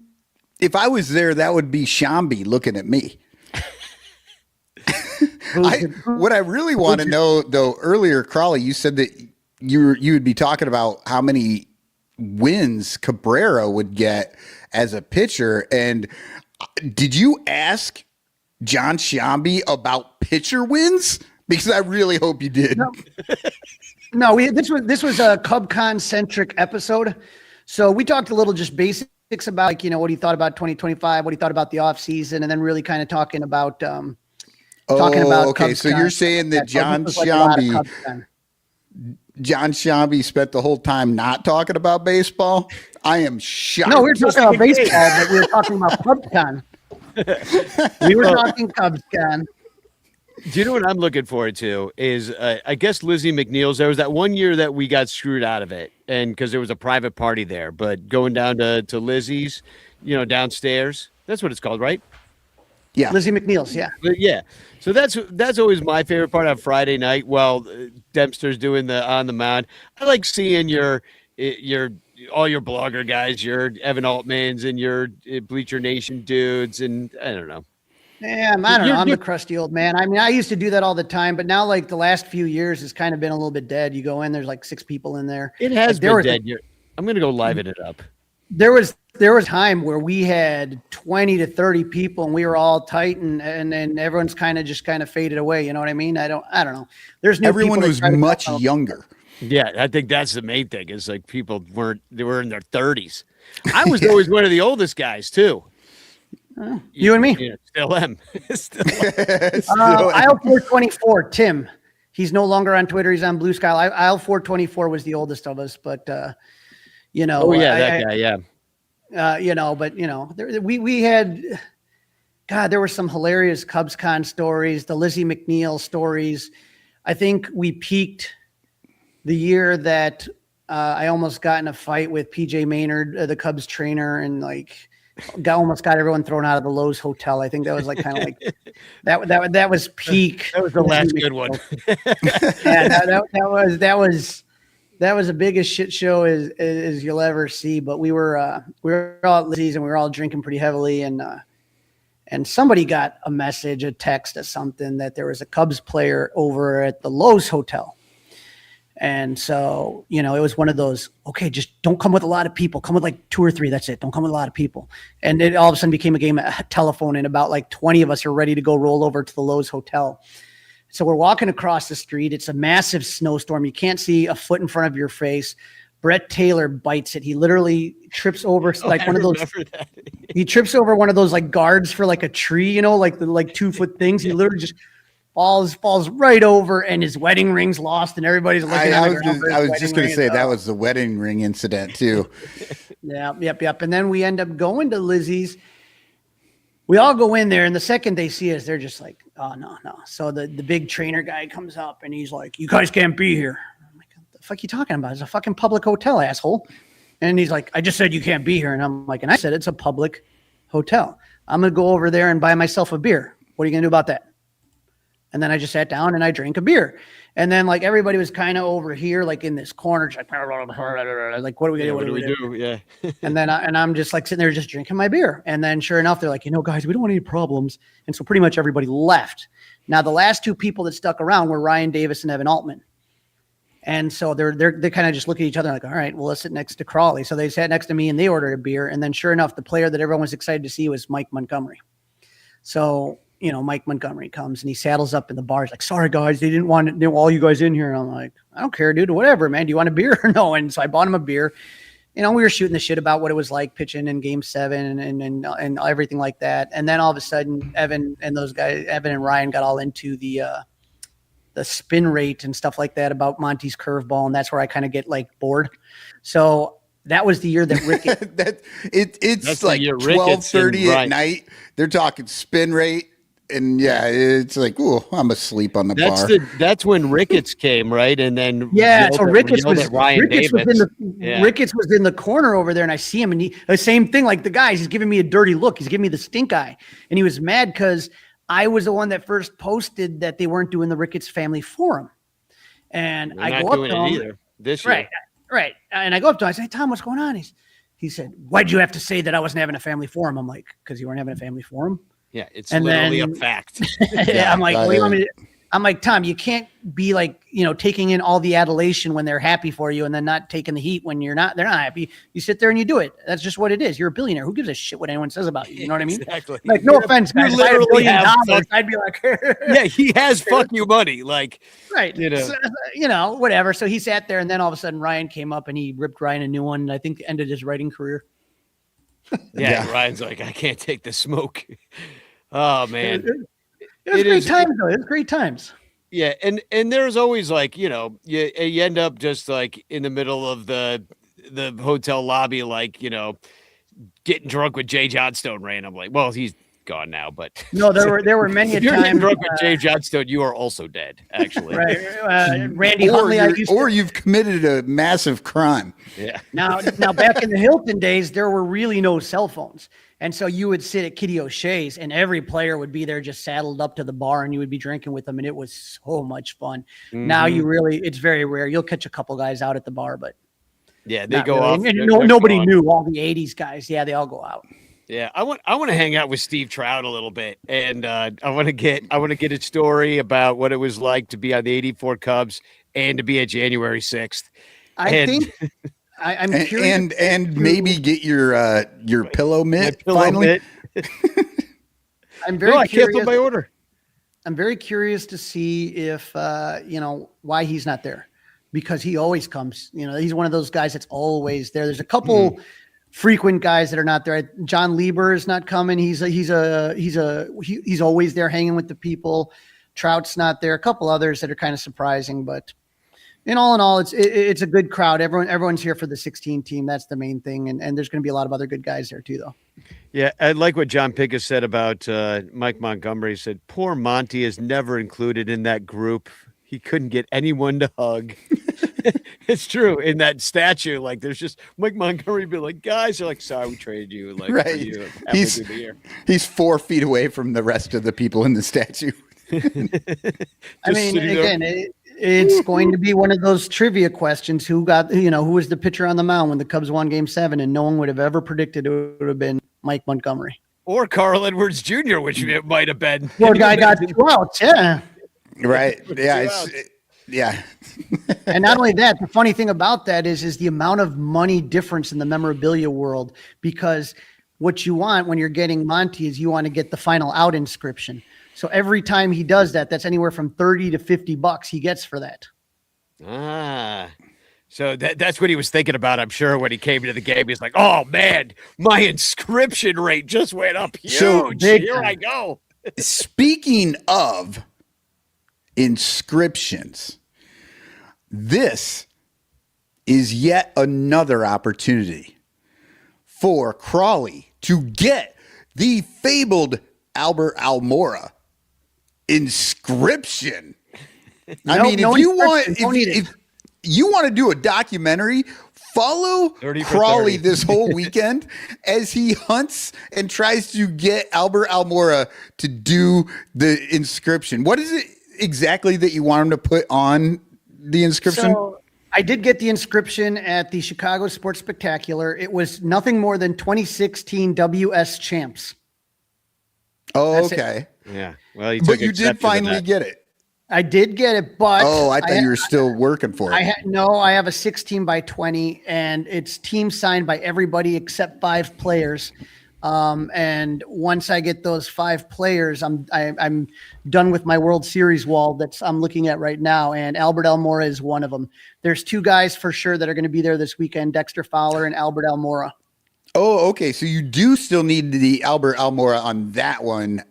if I was there, that would be Shambi looking at me. What I really want to know, though, earlier, Crawley, you said that you would be talking about how many wins Cabrera would get as a pitcher. And did you ask John Shambi about pitcher wins? Because I really hope you did. No, this was a CubCon centric episode. So we talked a little just basics about like, what he thought about 2025, what he thought about the off season, and then really kind of talking about okay. CubCon. So you're saying that John Shambi spent the whole time not talking about baseball? I am shocked. No, we were talking about baseball, but we were talking about CubCon. We were talking CubCon. Do you know what I'm looking forward to is I guess Lizzie McNeil's. There was that one year that we got screwed out of it, and because there was a private party there. But going down to Lizzie's, downstairs. That's what it's called, right? Yeah, Lizzie McNeil's. Yeah, yeah. So that's always my favorite part on Friday night. While Dempster's doing the on the mound, I like seeing your all your blogger guys, your Evan Altmans and your Bleacher Nation dudes, and I don't know. Yeah, I don't know. I'm the crusty old man. I mean, I used to do that all the time, but now like the last few years has kind of been a little bit dead. You go in, there's like 6 people in there. It has been dead. I'm going to go liven it up. There was time where we had 20 to 30 people and we were all tight and everyone's kind of faded away. You know what I mean? I don't know. There's new everyone was much younger. Yeah, I think that's the main thing. Is like people were in their 30s. I was always one of the oldest guys too. You and me. Yeah, still am. Aisle 424, Tim. He's no longer on Twitter. He's on Blue Sky. Aisle 424 was the oldest of us, but Oh yeah, that guy. Yeah. We had. God, there were some hilarious CubsCon stories. The Lizzie McNeil stories. I think we peaked the year that I almost got in a fight with PJ Maynard, the Cubs trainer, and like. Almost got everyone thrown out of the Lowe's hotel. I think that was like kind of like that was peak. That was the last good one. Yeah, that was the biggest shit show as you'll ever see. But we were all at Lizzie's and we were all drinking pretty heavily, and somebody got a message, a text, or something that there was a Cubs player over at the Lowe's hotel. And so, it was one of those, okay, just don't come with a lot of people. Come with like 2 or 3. That's it. Don't come with a lot of people. And it all of a sudden became a game of telephone, and about like 20 of us are ready to go roll over to the Lowe's hotel. So we're walking across the street. It's a massive snowstorm. You can't see a foot in front of your face. Brett Taylor bites it. He literally trips over one of those. He trips over one of those like guards for like a tree, like the 2 foot things. He literally just falls right over, and his wedding ring's lost, and everybody's looking at him. I was just going to say that was the wedding ring incident too. Yep. And then we end up going to Lizzie's, we all go in there, and the second they see us, they're just like, oh, no, no. So the big trainer guy comes up, and he's like, you guys can't be here. I'm like, what the fuck are you talking about? It's a fucking public hotel, asshole. And he's like, I just said you can't be here. And I'm like, and I said it's a public hotel. I'm going to go over there and buy myself a beer. What are you going to do about that? And then I just sat down and I drank a beer. And then like everybody was kind of over here, like in this corner, just like what are we going to do? What do we do? Yeah. And then I'm just like sitting there just drinking my beer. And then sure enough, they're like, guys, we don't want any problems. And so pretty much everybody left. Now, the last two people that stuck around were Ryan Davis and Evan Altman. And so they kind of just look at each other like, all right, well, let's sit next to Crawley. So they sat next to me and they ordered a beer. And then sure enough, the player that everyone was excited to see was Mike Montgomery. So, Mike Montgomery comes and he saddles up in the bar. He's like, sorry, guys, they didn't want all you guys in here. And I'm like, I don't care, dude. Whatever, man. Do you want a beer or no? And so I bought him a beer. We were shooting the shit about what it was like pitching in Game 7 and everything like that. And then all of a sudden, Evan and Ryan got all into the spin rate and stuff like that about Monty's curveball. And that's where I kind of get like bored. So that was the year that Rickett. It's like 12:30 at night. They're talking spin rate. And yeah, it's like, oh, I'm asleep on the bar. That's when Ricketts came, right? And then so Ricketts was in the corner over there, and I see him, and the same thing, like the guys, he's giving me a dirty look. He's giving me the stink eye, and he was mad because I was the one that first posted that they weren't doing the Ricketts Family Forum, and I go up to him either this year. Right, and I go up to him. I say, Tom, what's going on? He said, why'd you have to say that I wasn't having a family forum? I'm like, because you weren't having a family forum. Yeah, it's literally a fact. Yeah, I'm like, what do you want me to? I'm like, Tom, you can't be like, taking in all the adulation when they're happy for you and then not taking the heat when they're not happy. You sit there and you do it. That's just what it is. You're a billionaire. Who gives a shit what anyone says about you? You know what I mean? Exactly. Like, no offense, guys. If I had $1 billion, I'd be like, yeah, he has fuck you money. Like, right. So, whatever. So he sat there and then all of a sudden Ryan came up and he ripped Ryan a new one. And I think ended his writing career. Yeah. Ryan's like, I can't take the smoke. Oh man, it was great times though. It was great times. Yeah, and there's always like you end up just like in the middle of the hotel lobby, like getting drunk with Jay Johnstone randomly. Well, he's gone now, but no, there were many if you're times getting drunk with Jay Johnstone, you are also dead. Actually, right? Randy Huntley, or you've committed a massive crime. Yeah. Now, back in the Hilton days, there were really no cell phones. And so you would sit at Kitty O'Shea's and every player would be there just saddled up to the bar and you would be drinking with them. And it was so much fun. Mm-hmm. Now it's very rare. You'll catch a couple guys out at the bar, but yeah, they go off. And nobody knew all the 80s guys. Yeah, they all go out. Yeah, I want to hang out with Steve Trout a little bit. And I want to get a story about what it was like to be on the 84 Cubs and to be at January 6th. I'm curious, and maybe get your pillow mitt finally. I'm very curious. I canceled my order. I'm very curious to see if why he's not there, because he always comes. He's one of those guys that's always there. There's a couple frequent guys that are not there. John Lieber is not coming. He's always there hanging with the people. Trout's not there. A couple others that are kind of surprising, but. In all, it's a good crowd. Everyone's here for the 16 team. That's the main thing. And there's going to be a lot of other good guys there too, though. Yeah, I like what John Pickus said about Mike Montgomery. He said, poor Monty is never included in that group. He couldn't get anyone to hug. It's true. In that statue, like there's just Mike Montgomery be like, guys are like, sorry, we traded you. Like, right. He's 4 feet away from the rest of the people in the statue. I mean, again, it's going to be one of those trivia questions. Who was the pitcher on the mound when the Cubs won Game 7? And no one would have ever predicted it would have been Mike Montgomery. Or Carl Edwards Jr., which it might have been. Poor guy got 2 outs, yeah. Right, yeah. And not only that, the funny thing about that is the amount of money difference in the memorabilia world, because what you want when you're getting Monty is you want to get the final out inscription. So every time he does that, that's anywhere from $30 to $50 he gets for that. So that's what he was thinking about, I'm sure, when he came into the game. He's like, oh, man, my inscription rate just went up huge. So here I go. Speaking of inscriptions, this is yet another opportunity for Crawley to get the fabled Albert Almora inscription. I mean, if you want to do a documentary, follow Crawley this whole weekend as he hunts and tries to get Albert Almora to do the inscription. What is it exactly that you want him to put on the inscription? So I did get the inscription at the Chicago Sports Spectacular. It was nothing more than 2016 WS champs. Oh, That's okay. Yeah. Well, But you did finally get it. I did get it, but I thought you were still working for it. I have a 16 by 20 and it's team signed by everybody except 5 players. And once I get those 5 players, I'm done with my World Series wall I'm looking at right now. And Albert Almora is one of them. There's 2 guys for sure that are going to be there this weekend, Dexter Fowler and Albert Almora. Oh, okay. So you do still need the Albert Almora on that one.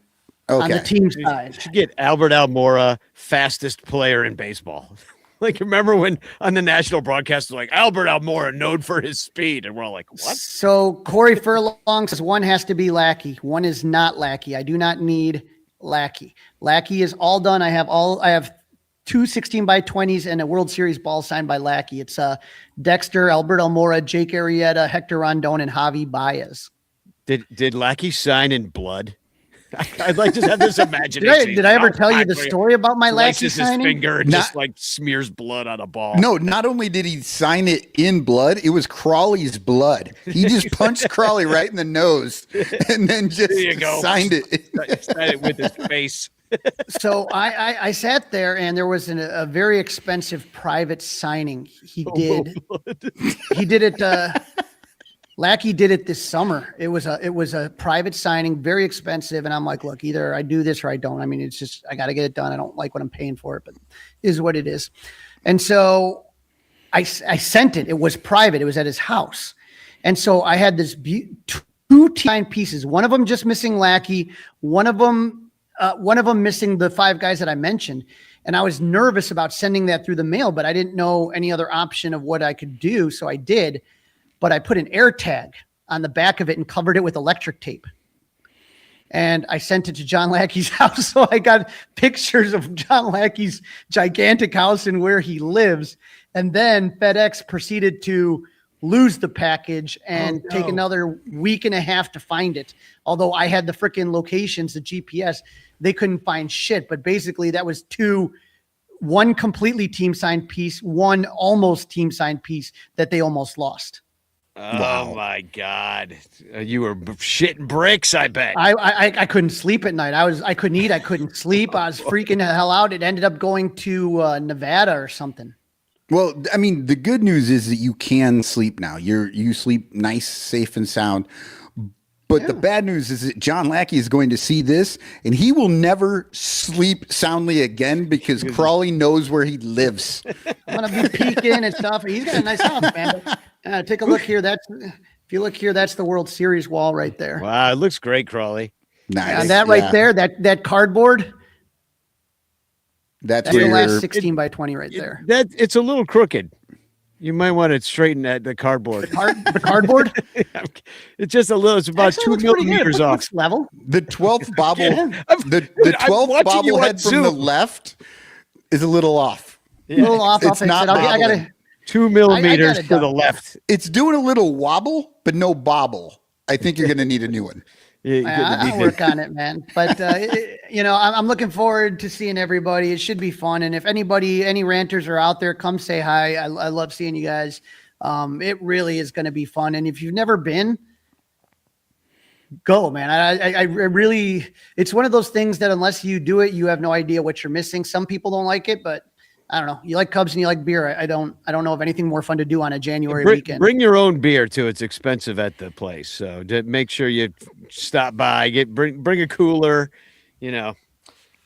Okay. On the team side. You should get Albert Almora, fastest player in baseball. Like, remember when on the national broadcast, like Albert Almora known for his speed, and we're all like, what? So Corey Furlong says one has to be Lackey. One is not Lackey. I do not need Lackey. Lackey is all done. I have 2 16 by 20s and a World Series ball signed by Lackey. It's Dexter, Albert Almora, Jake Arrieta, Hector Rondon, and Javi Baez. Did Lackey sign in blood? I'd like to have this imagination. Did I ever tell you the story about my Lackey signing? His finger and just like smears blood on a ball. No, not only did he sign it in blood, it was Crawley's blood. He just punched Crawley right in the nose and then just signed it. Signed it with his face. So I sat there and there was a very expensive private signing. He did it. Lackey did it this summer. It was a private signing, very expensive. And I'm like, look, either I do this or I don't. I mean, it's just, I got to get it done. I don't like what I'm paying for it, but it is what it is. And so I sent it. It was private. It was at his house. And so I had this 2 signed pieces, one of them just missing Lackey, one of them missing the 5 guys that I mentioned. And I was nervous about sending that through the mail, but I didn't know any other option of what I could do. So I did. But I put an air tag on the back of it and covered it with electric tape. And I sent it to John Lackey's house. So I got pictures of John Lackey's gigantic house and where he lives. And then FedEx proceeded to lose the package and take another week and a half to find it. Although I had the freaking locations, the GPS, they couldn't find shit. But basically that was 2, one completely team signed piece, one almost team signed piece that they almost lost. Oh my God. You were shitting bricks, I bet. I couldn't sleep at night. I couldn't eat. I couldn't sleep. I was freaking the hell out. It ended up going to Nevada or something. Well, I mean, the good news is that you can sleep now. You sleep nice, safe, and sound. But the bad news is that John Lackey is going to see this, and he will never sleep soundly again because Crawley knows where he lives. I'm gonna be peeking and stuff. He's got a nice house, man. Take a look here. If you look here, that's the World Series wall right there. Wow, it looks great, Crawley. Nice. And that right there, that cardboard. That's the last 16 by 20 right there. It's a little crooked. You might want to straighten the cardboard. The cardboard? It's just a little. It's about Actually, 2 millimeters off. Level. The 12th bobble, the 12th bobblehead from the left is a little off. A little off. It's not. I gotta 2 millimeters to the left. It's doing a little wobble, but no bobble. I think you're going to need a new one. I'll work on it, man. But I'm looking forward to seeing everybody. It should be fun. And if any ranters are out there, come say hi. I love seeing you guys. It really is going to be fun. And if you've never been, go, man. I really, it's one of those things that unless you do it, you have no idea what you're missing. Some people don't like it, but I don't know. You like Cubs and you like beer. I don't know of anything more fun to do on a January weekend. Bring your own beer too. It's expensive at the place, so make sure you stop by. Bring a cooler. You don't.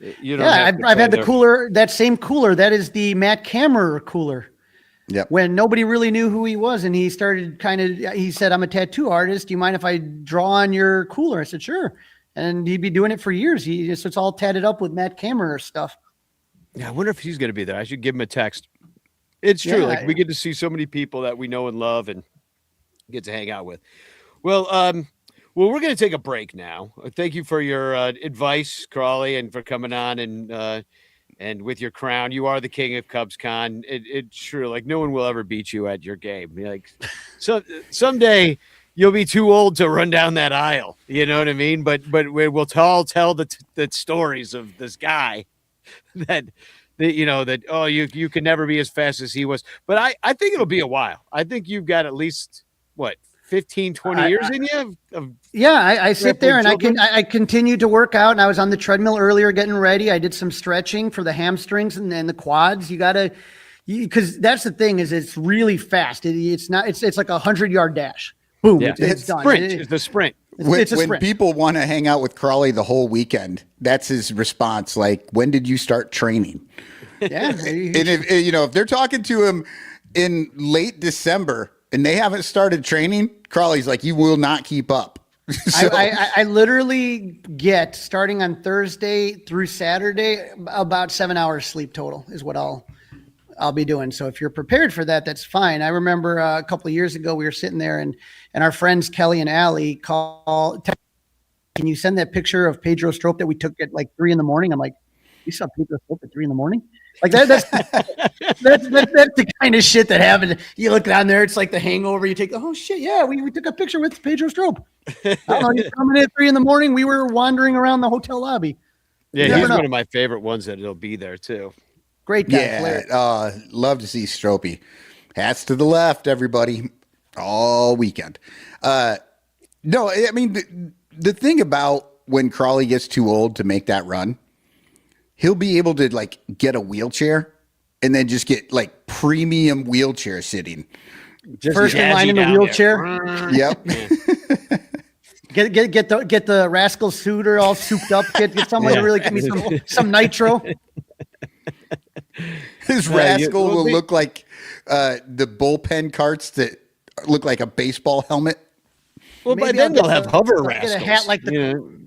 I've had the cooler. That same cooler. That is the Matt Kammerer cooler. Yep. When nobody really knew who he was, and he started he said, "I'm a tattoo artist. Do you mind if I draw on your cooler?" I said, "Sure." And he'd be doing it for years. So it's all tatted up with Matt Kammerer stuff. Yeah, I wonder if he's going to be there. I should give him a text. It's true. Like we get to see so many people that we know and love and get to hang out with. Well, Well, we're going to take a break now. Thank you for your advice, Crawley, and for coming on and with your crown. You are the king of CubsCon. It's true. Like, no one will ever beat you at your game. Like, so someday you'll be too old to run down that aisle. You know what I mean? But we'll all tell the stories of this guy that you can never be as fast as he was. But I think it'll be a while. I think you've got at least 15, 20 years in you? I sit there and I continue to work out, and I was on the treadmill earlier getting ready. I did some stretching for the hamstrings and then the quads. Because that's the thing is it's really fast. It's like 100-yard dash. Boom. Yeah. It's done. It's the sprint. It's a when sprint. people want to hang out with Crawley the whole weekend, that's his response. Like, when did you start training? Yeah. And if they're talking to him in late December and they haven't started training, Crawley's like, you will not keep up. So, I literally get, starting on Thursday through Saturday, about 7 hours sleep total is what I'll be doing. So if you're prepared for that, that's fine. I remember a couple of years ago, we were sitting there and our friends Kelly and Allie can you send that picture of Pedro Strop that we took at like 3 a.m? I'm like, you saw Pedro Strop at 3 a.m? Like that's the kind of shit that happened. You look down there, it's like The Hangover. You take, oh shit, yeah, we took a picture with Pedro Strop. I don't know, he's coming in at 3 a.m. We were wandering around the hotel lobby. Yeah, he's one of my favorite ones that it'll be there too. Great guy. Yeah, love to see Stropey. Hats to the left, everybody, all weekend. No, I mean the thing about when Crawley gets too old to make that run, he'll be able to like get a wheelchair and then just get like premium wheelchair sitting. Just first in line in the wheelchair. Yep. Get the rascal suitor all souped up. Get someone to really give me some nitro. His rascal will look like the bullpen carts that look like a baseball helmet. Well, by then they'll have hover rascals. Get a hat like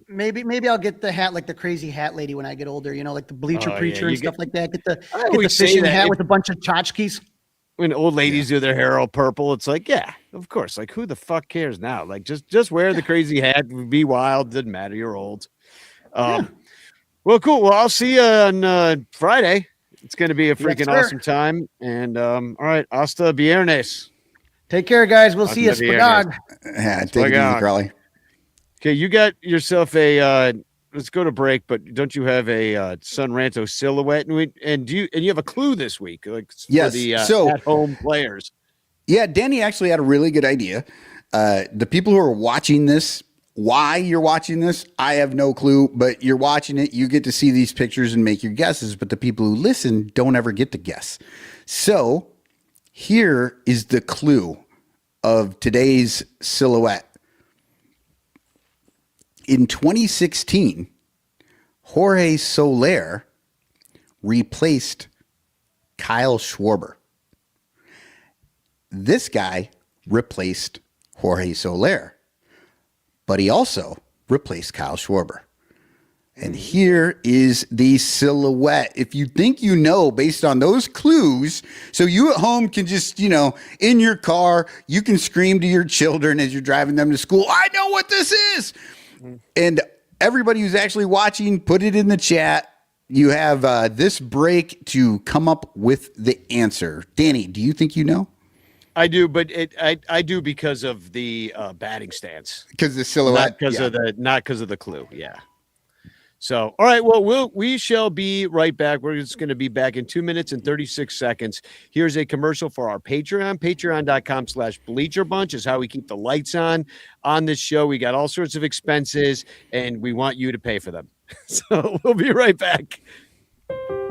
maybe I'll get the hat like the crazy hat lady when I get older. Like the bleacher preacher and stuff like that. Get the fishing hat with a bunch of tchotchkes. When old ladies do their hair all purple, it's like, yeah, of course. Like, who the fuck cares now? Like, just wear the crazy hat. Be wild. Doesn't matter. You're old. Well, cool. Well, I'll see you on Friday. It's going to be a freaking awesome time. And all right, hasta viernes. Take care, guys. We'll see you. Spagog. Yeah, take it easy, Crawley. Okay, you got yourself a. Let's go to break, but don't you have a Sun Ranto silhouette? And you have a clue this week, like yes, for the so at-home players. Yeah, Danny actually had a really good idea. The people who are watching this, why you're watching this, I have no clue, but you're watching it. You get to see these pictures and make your guesses, but the people who listen don't ever get to guess. So here is the clue of today's silhouette. In 2016, Jorge Soler replaced Kyle Schwarber. This guy replaced Jorge Soler, but he also replaced Kyle Schwarber. And here is the silhouette. If you think you know based on those clues, so you at home can just, in your car, you can scream to your children as you're driving them to school, I know what this is. And everybody who's actually watching, put it in the chat. You have this break to come up with the answer. Danny, do you think you know? I do, but I do because of the batting stance. Because of the silhouette? Not because of the clue. Yeah. So, all right. Well, we shall be right back. We're just going to be back in 2 minutes and 36 seconds. Here's a commercial for our Patreon. Patreon.com/BleacherBunch is how we keep the lights on this show. We got all sorts of expenses, and we want you to pay for them. So we'll be right back.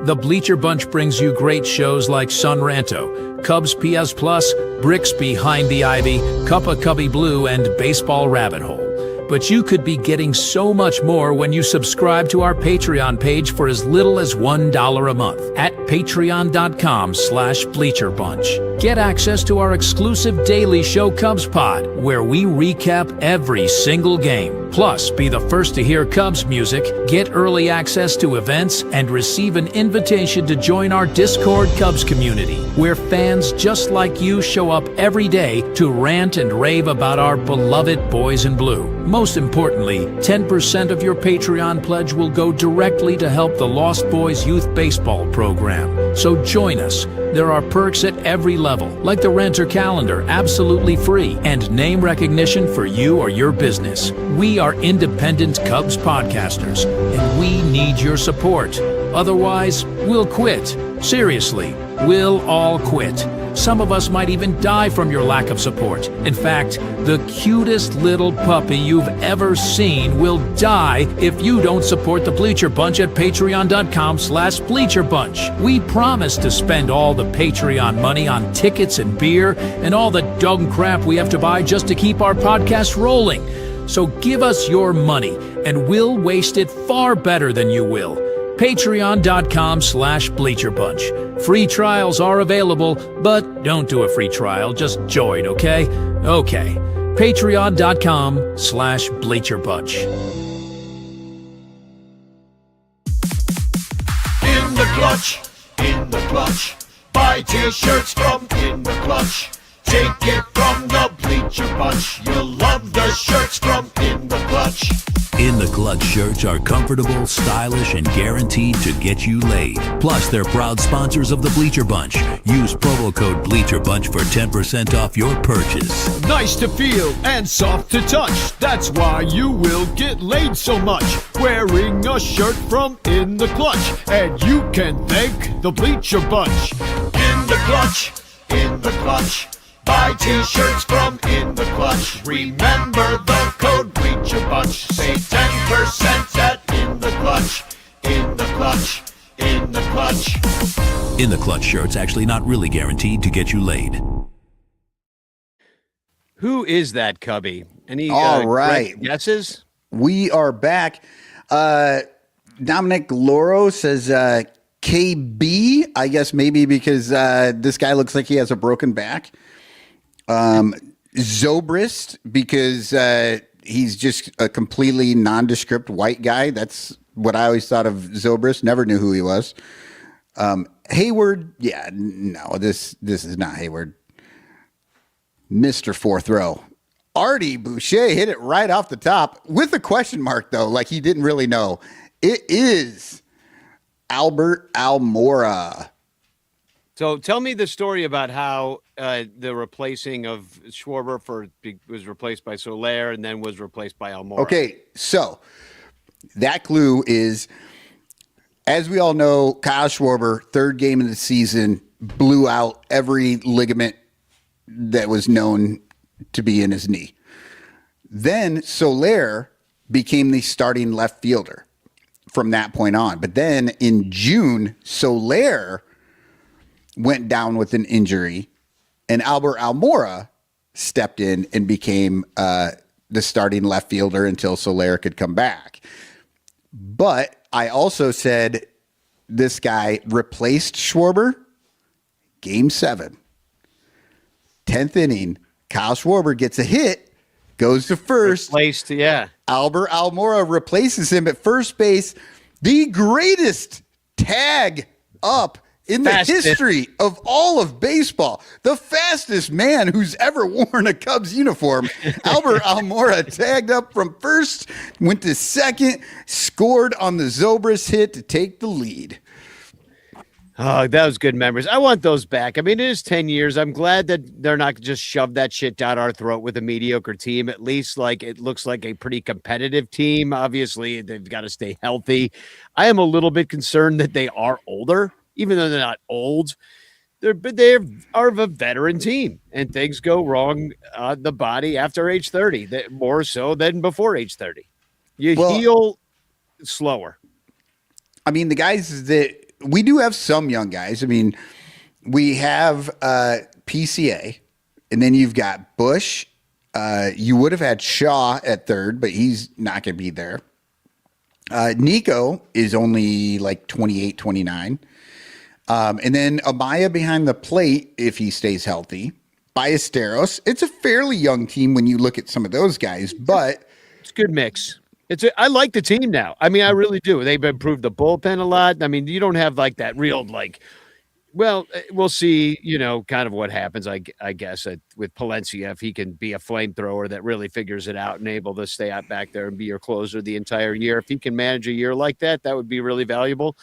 The Bleacher Bunch brings you great shows like Sun Ranto, Cubs PS Plus, Bricks Behind the Ivy, Cuppa Cubby Blue, and Baseball Rabbit Hole. But you could be getting so much more when you subscribe to our Patreon page for as little as $1 a month at patreon.com/BleacherBunch. Get access to our exclusive daily show Cubs Pod, where we recap every single game. Plus, be the first to hear Cubs music, get early access to events, and receive an invitation to join our Discord Cubs community, where fans just like you show up every day to rant and rave about our beloved boys in blue. Most importantly, 10% of your Patreon pledge will go directly to help the Lost Boys Youth Baseball program. So join us. There are perks at every level, like the Renter Calendar, absolutely free, and name recognition for you or your business. We are independent Cubs podcasters, and we need your support. Otherwise, we'll quit. Seriously, we'll all quit. Some of us might even die from your lack of support. In fact, the cutest little puppy you've ever seen will die if you don't support the Bleacher Bunch at patreon.com/bleacherbunch. We promise to spend all the Patreon money on tickets and beer and all the dog crap we have to buy just to keep our podcast rolling. So give us your money and we'll waste it far better than you will. Patreon.com/bleacherbunch. Free trials are available, but don't do a free trial. Just join, okay? Okay. Patreon.com/bleacherbunch. In the clutch, in the clutch. Buy t-shirts from In the Clutch. Take it from the Bleacher Bunch. You'll love the shirts from In the Clutch. In the Clutch shirts are comfortable, stylish, and guaranteed to get you laid. Plus, they're proud sponsors of the Bleacher Bunch. Use promo code BleacherBunch for 10% off your purchase. Nice to feel and soft to touch. That's why you will get laid so much. Wearing a shirt from In the Clutch. And you can thank the Bleacher Bunch. In the Clutch, in the Clutch. Buy t-shirts from In the Clutch. Remember the code Bleacher Bunch. Save 10% at In the Clutch. In the Clutch. In the Clutch. In the Clutch shirts actually not really guaranteed to get you laid. Who is that cubby? Any All right. guesses? We are back. Dominic Loro says KB, I guess maybe because this guy looks like he has a broken back. Zobrist, because he's just a completely nondescript white guy. That's what I always thought of Zobrist. Never knew who he was. Hayward, yeah, no, this is not Hayward. Mr. Fourth Row. Artie Boucher hit it right off the top with a question mark, though, like he didn't really know. It is Albert Almora. So tell me the story about how the replacing of Schwarber was replaced by Soler and then was replaced by Almora. Okay, so that clue is, as we all know, Kyle Schwarber, third game of the season, blew out every ligament that was known to be in his knee. Then Soler became the starting left fielder from that point on. But then in June, Soler went down with an injury, and Albert Almora stepped in and became the starting left fielder until Soler could come back. But I also said this guy replaced Schwarber. Game 7, 10th inning, Kyle Schwarber gets a hit, goes to first. Replaced, yeah. Albert Almora replaces him at first base. The greatest tag up in the history of all of baseball. The fastest man who's ever worn a Cubs uniform. Albert Almora tagged up from first, went to second, scored on the Zobrist hit to take the lead. Oh, that was good memories. I want those back. I mean, it is 10 years. I'm glad that they're not just shove that shit down our throat with a mediocre team. At least like it looks like a pretty competitive team. Obviously, they've got to stay healthy. I am a little bit concerned that they are older, even though they're not old. They are a veteran team, and things go wrong on the body after age 30, more so than before age 30. You heal slower. I mean, the guys that we do have some young guys. I mean, we have PCA, and then you've got Bush. You would have had Shaw at third, but he's not going to be there. Nico is only like 28, 29. And then Amaya behind the plate, if he stays healthy. Ballesteros. It's a fairly young team when you look at some of those guys, but it's a good mix. I like the team now. I mean, I really do. They've improved the bullpen a lot. I mean, you don't have like that real like Well, we'll see, kind of what happens, I guess, with Palencia, if he can be a flamethrower that really figures it out and able to stay out back there and be your closer the entire year. If he can manage a year like that, that would be really valuable.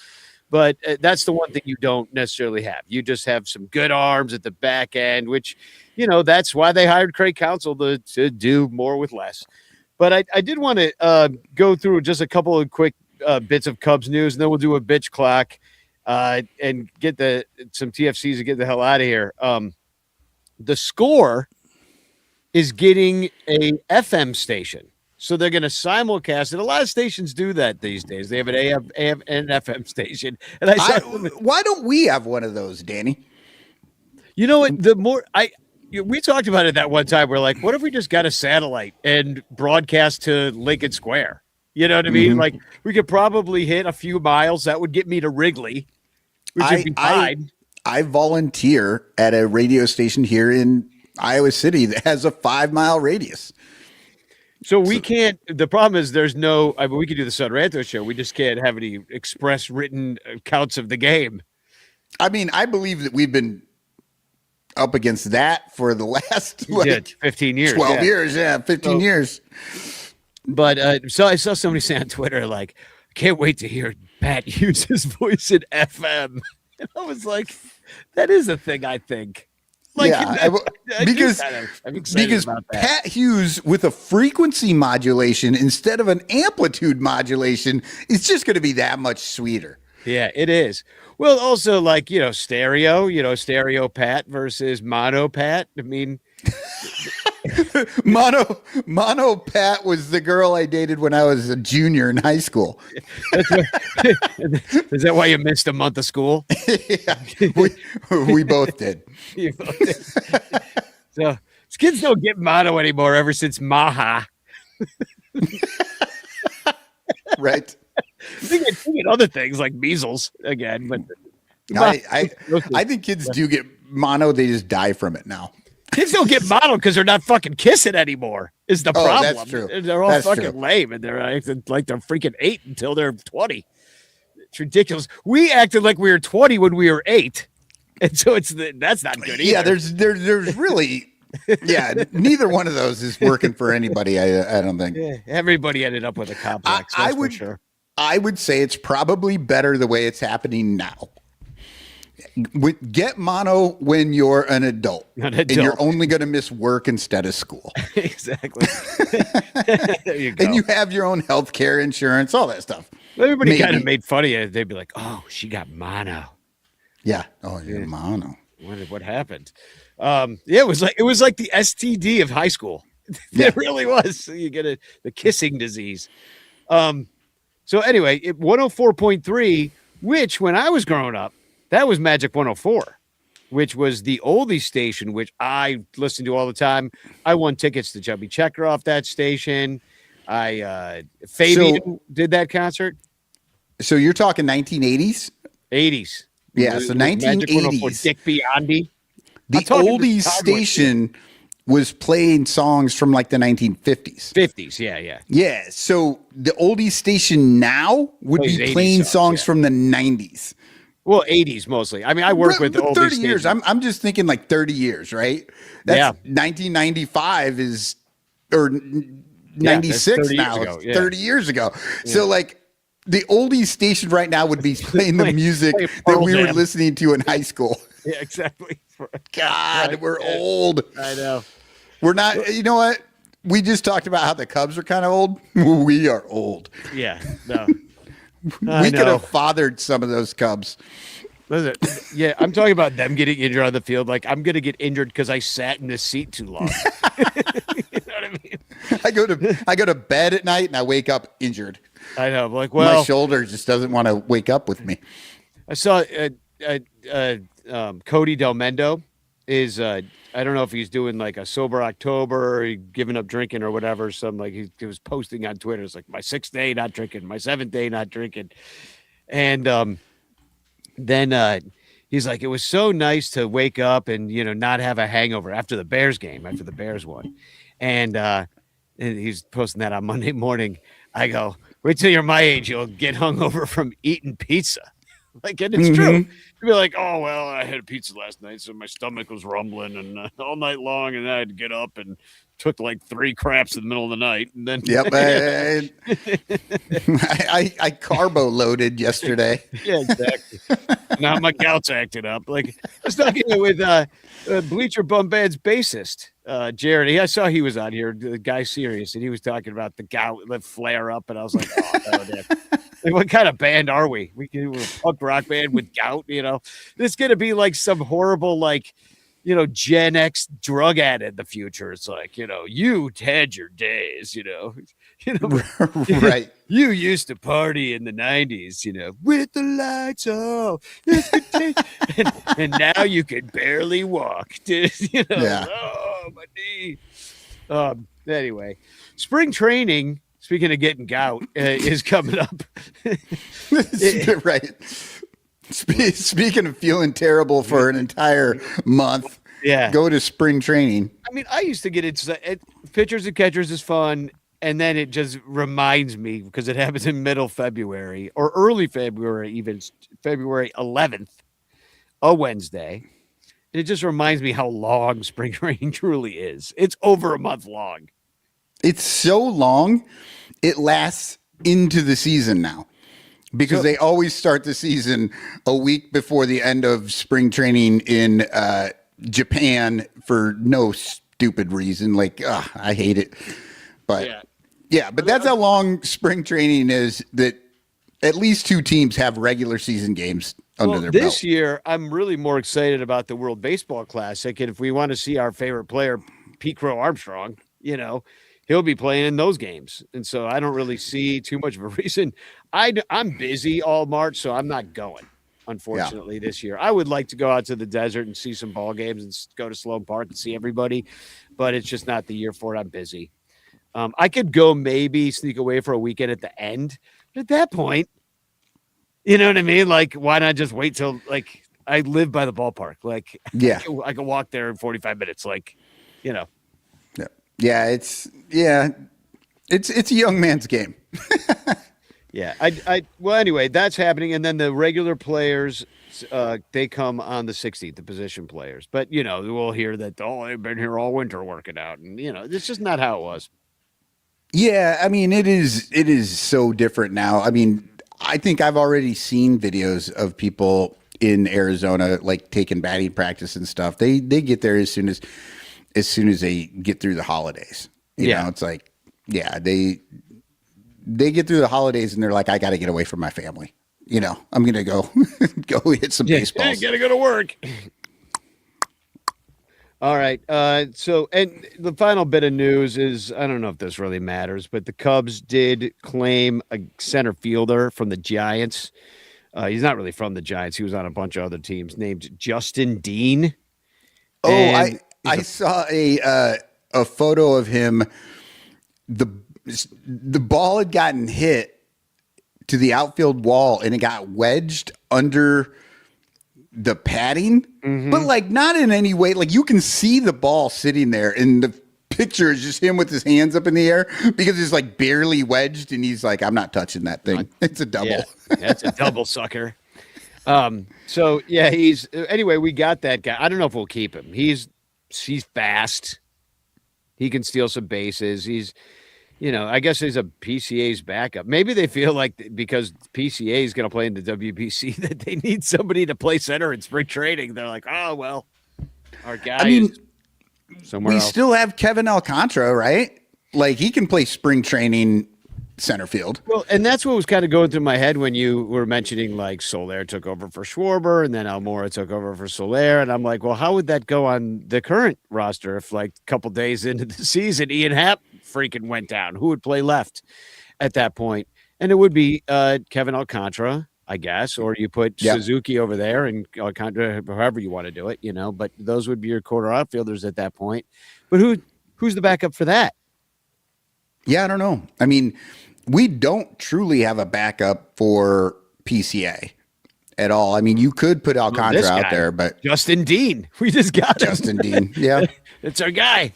But that's the one thing you don't necessarily have. You just have some good arms at the back end, which, that's why they hired Craig Counsell to do more with less. But I did want to go through just a couple of quick bits of Cubs news, and then we'll do a bitch clock. And get some TFCs to get the hell out of here. The Score is getting a FM station, so they're going to simulcast it. A lot of stations do that these days. They have an AM and FM station. And why don't we have one of those, Danny? You know what? We talked about it that one time. We're like, what if we just got a satellite and broadcast to Lincoln Square? You know what I mean? Like, we could probably hit a few miles. That would get me to Wrigley. I volunteer at a radio station here in Iowa City that has a 5-mile radius. So we can't. The problem is there's no. We could do the Son Ranto show. We just can't have any express written accounts of the game. I mean, I believe that we've been up against that for the last 15 years, 12 years, 15 years. But so I saw somebody say on Twitter, like, can't wait to hear Pat use his voice in FM. And I was like, that is a thing, I think. Like, because about that. Pat Hughes with a frequency modulation instead of an amplitude modulation is just going to be that much sweeter. Yeah, it is. Well, also like, stereo Pat versus mono Pat. I mean, Mono Pat was the girl I dated when I was a junior in high school. Is that why you missed a month of school? Yeah, we both did. You both did. So kids don't get mono anymore ever since Maha. Right. They get other things like measles again, but I think kids do get mono. They just die from it now. Kids don't get mono because they're not fucking kissing anymore. Is the problem? That's true. They're all That's fucking true. lame, and they're acting like they're freaking 8 until they're 20. It's ridiculous. We acted like we were 20 when we were 8, and so that's not good either. Yeah, there's really. Yeah, neither one of those is working for anybody. I don't think. Yeah, everybody ended up with a complex. I that's would. for sure. I would say it's probably better the way it's happening now. Get mono when you're an adult. And you're only going to miss work instead of school. Exactly. There you go. And you have your own health care insurance, all that stuff. Everybody kind of made fun of you. They'd be like, "Oh, she got mono." Yeah. Oh, yeah, mono. What happened? It was like the STD of high school. It really was. So you get the kissing disease. So anyway, 104.3, which when I was growing up, that was Magic 104, which was the oldie station, which I listened to all the time. I won tickets to Chubby Checker off that station. Fabian did that concert. So you're talking 1980s? 80s. Yeah, so 1980s. Dick Biondi. The oldies station was playing songs from like the 1950s. 50s, yeah. Yeah, so the oldies station now would be playing songs from the 90s. Well, 80s mostly. I mean, I work with the oldies 30 years. I'm just thinking like 30 years, right? That's 1995 is or 96 now. Ago. Yeah. 30 years ago. Yeah. So like the oldies station right now would be playing the music that we were listening to in high school. Yeah, exactly. God, we're old. I know. We're not, you know what? We just talked about how the Cubs are kind of old. We are old. Yeah, no. We could have fathered some of those Cubs. Listen, yeah, I'm talking about them getting injured on the field. Like, I'm going to get injured because I sat in this seat too long. You know what I mean? I go to bed at night and I wake up injured. I know. I'm like, well, my shoulder just doesn't want to wake up with me. I saw Cody Del Mendo is I don't know if he's doing like a sober October or giving up drinking or whatever. Something like he was posting on Twitter. It's like my 6th day not drinking, my 7th day not drinking, and then he's like, it was so nice to wake up and not have a hangover after the Bears game, after the Bears won, and he's posting that on Monday morning. I go, wait till you're my age, you'll get hungover from eating pizza. Like, and it's true. You'd be like, oh, well, I had a pizza last night, so my stomach was rumbling and all night long, and I had to get up and took like 3 craps in the middle of the night. And then, Yep. I carbo loaded yesterday. yeah, exactly. Now my gout's acting up. Like, I was talking with Bleacher Bum Band's bassist, Jared. I saw he was on here, the guy serious, and he was talking about the gout, the flare up, and I was like, oh, no, Dad. Like, what kind of band are we? We're a punk rock band with gout, This is going to be like some horrible, like, Gen X drug addict in the future. It's like, you had your days, Right. You used to party in the 90s, with the lights off. and now you can barely walk. Yeah. Oh, my knee. Anyway, spring training, speaking of getting gout, is coming up. Right. Speaking of feeling terrible for an entire month, Yeah. go to spring training. I mean, I used to get it. Pitchers and catchers is fun. And then it just reminds me, because it happens in middle February or early February, even February 11th, a Wednesday. And it just reminds me how long spring training truly is. It's over a month long. It's so long, it lasts into the season now. Because they always start the season a week before the end of spring training in Japan for no stupid reason. Like, I hate it. But but that's how long spring training is, that at least 2 teams have regular season games under their belt. This year, I'm really more excited about the World Baseball Classic. And if we want to see our favorite player, Pete Crow Armstrong, he'll be playing in those games. And so I don't really see too much of a reason. I'm busy all March, so I'm not going, unfortunately, this year. I would like to go out to the desert and see some ball games and go to Sloan Park and see everybody, but it's just not the year for it. I'm busy. I could go maybe sneak away for a weekend at the end. But at that point, you know what I mean? Like, why not just wait till, like, I live by the ballpark. Like, Yeah. I can walk there in 45 minutes. Like, Yeah, it's a young man's game. Yeah. Well, anyway, that's happening. And then the regular players, they come on the 16th, the position players. But, we'll hear that, they've been here all winter working out. And, it's just not how it was. Yeah, I mean, it is so different now. I mean, I think I've already seen videos of people in Arizona, like, taking batting practice and stuff. They get there as soon as they get through the holidays. You know, it's like, they get through the holidays and they're like, I got to get away from my family. I'm going to go hit some baseballs. Got to go to work. All right. So, and the final bit of news is, I don't know if this really matters, but the Cubs did claim a center fielder from the Giants. He's not really from the Giants. He was on a bunch of other teams, named Justin Dean. Oh, I saw a photo of him. The ball had gotten hit to the outfield wall and it got wedged under the padding, but like not in any way. Like, you can see the ball sitting there, and the picture is just him with his hands up in the air because it's like barely wedged, and he's like, I'm not touching that thing. It's a double. Yeah, that's a double sucker. So yeah, anyway, we got that guy. I don't know if we'll keep him. He's fast. He can steal some bases. He's, I guess he's a PCA's backup. Maybe they feel like because PCA is going to play in the WBC that they need somebody to play center in spring training. They're like, oh, well, our guy is somewhere else. We still have Kevin Alcantara, right? Like, he can play spring training center field. Well, and that's what was kind of going through my head when you were mentioning, like, Soler took over for Schwarber and then Almora took over for Soler. And I'm like, well, how would that go on the current roster if, like, a couple days into the season, Ian Happ freaking went down? Who would play left at that point? And it would be Kevin Alcantara, I guess, or you put Suzuki over there and Alcantara, however you want to do it, but those would be your quarter outfielders at that point. But who's the backup for that? Yeah, I don't know. I mean, we don't truly have a backup for PCA at all. I mean, you could put Alcantara out there, but Justin Dean, we just got Justin Dean. Yeah, it's our guy.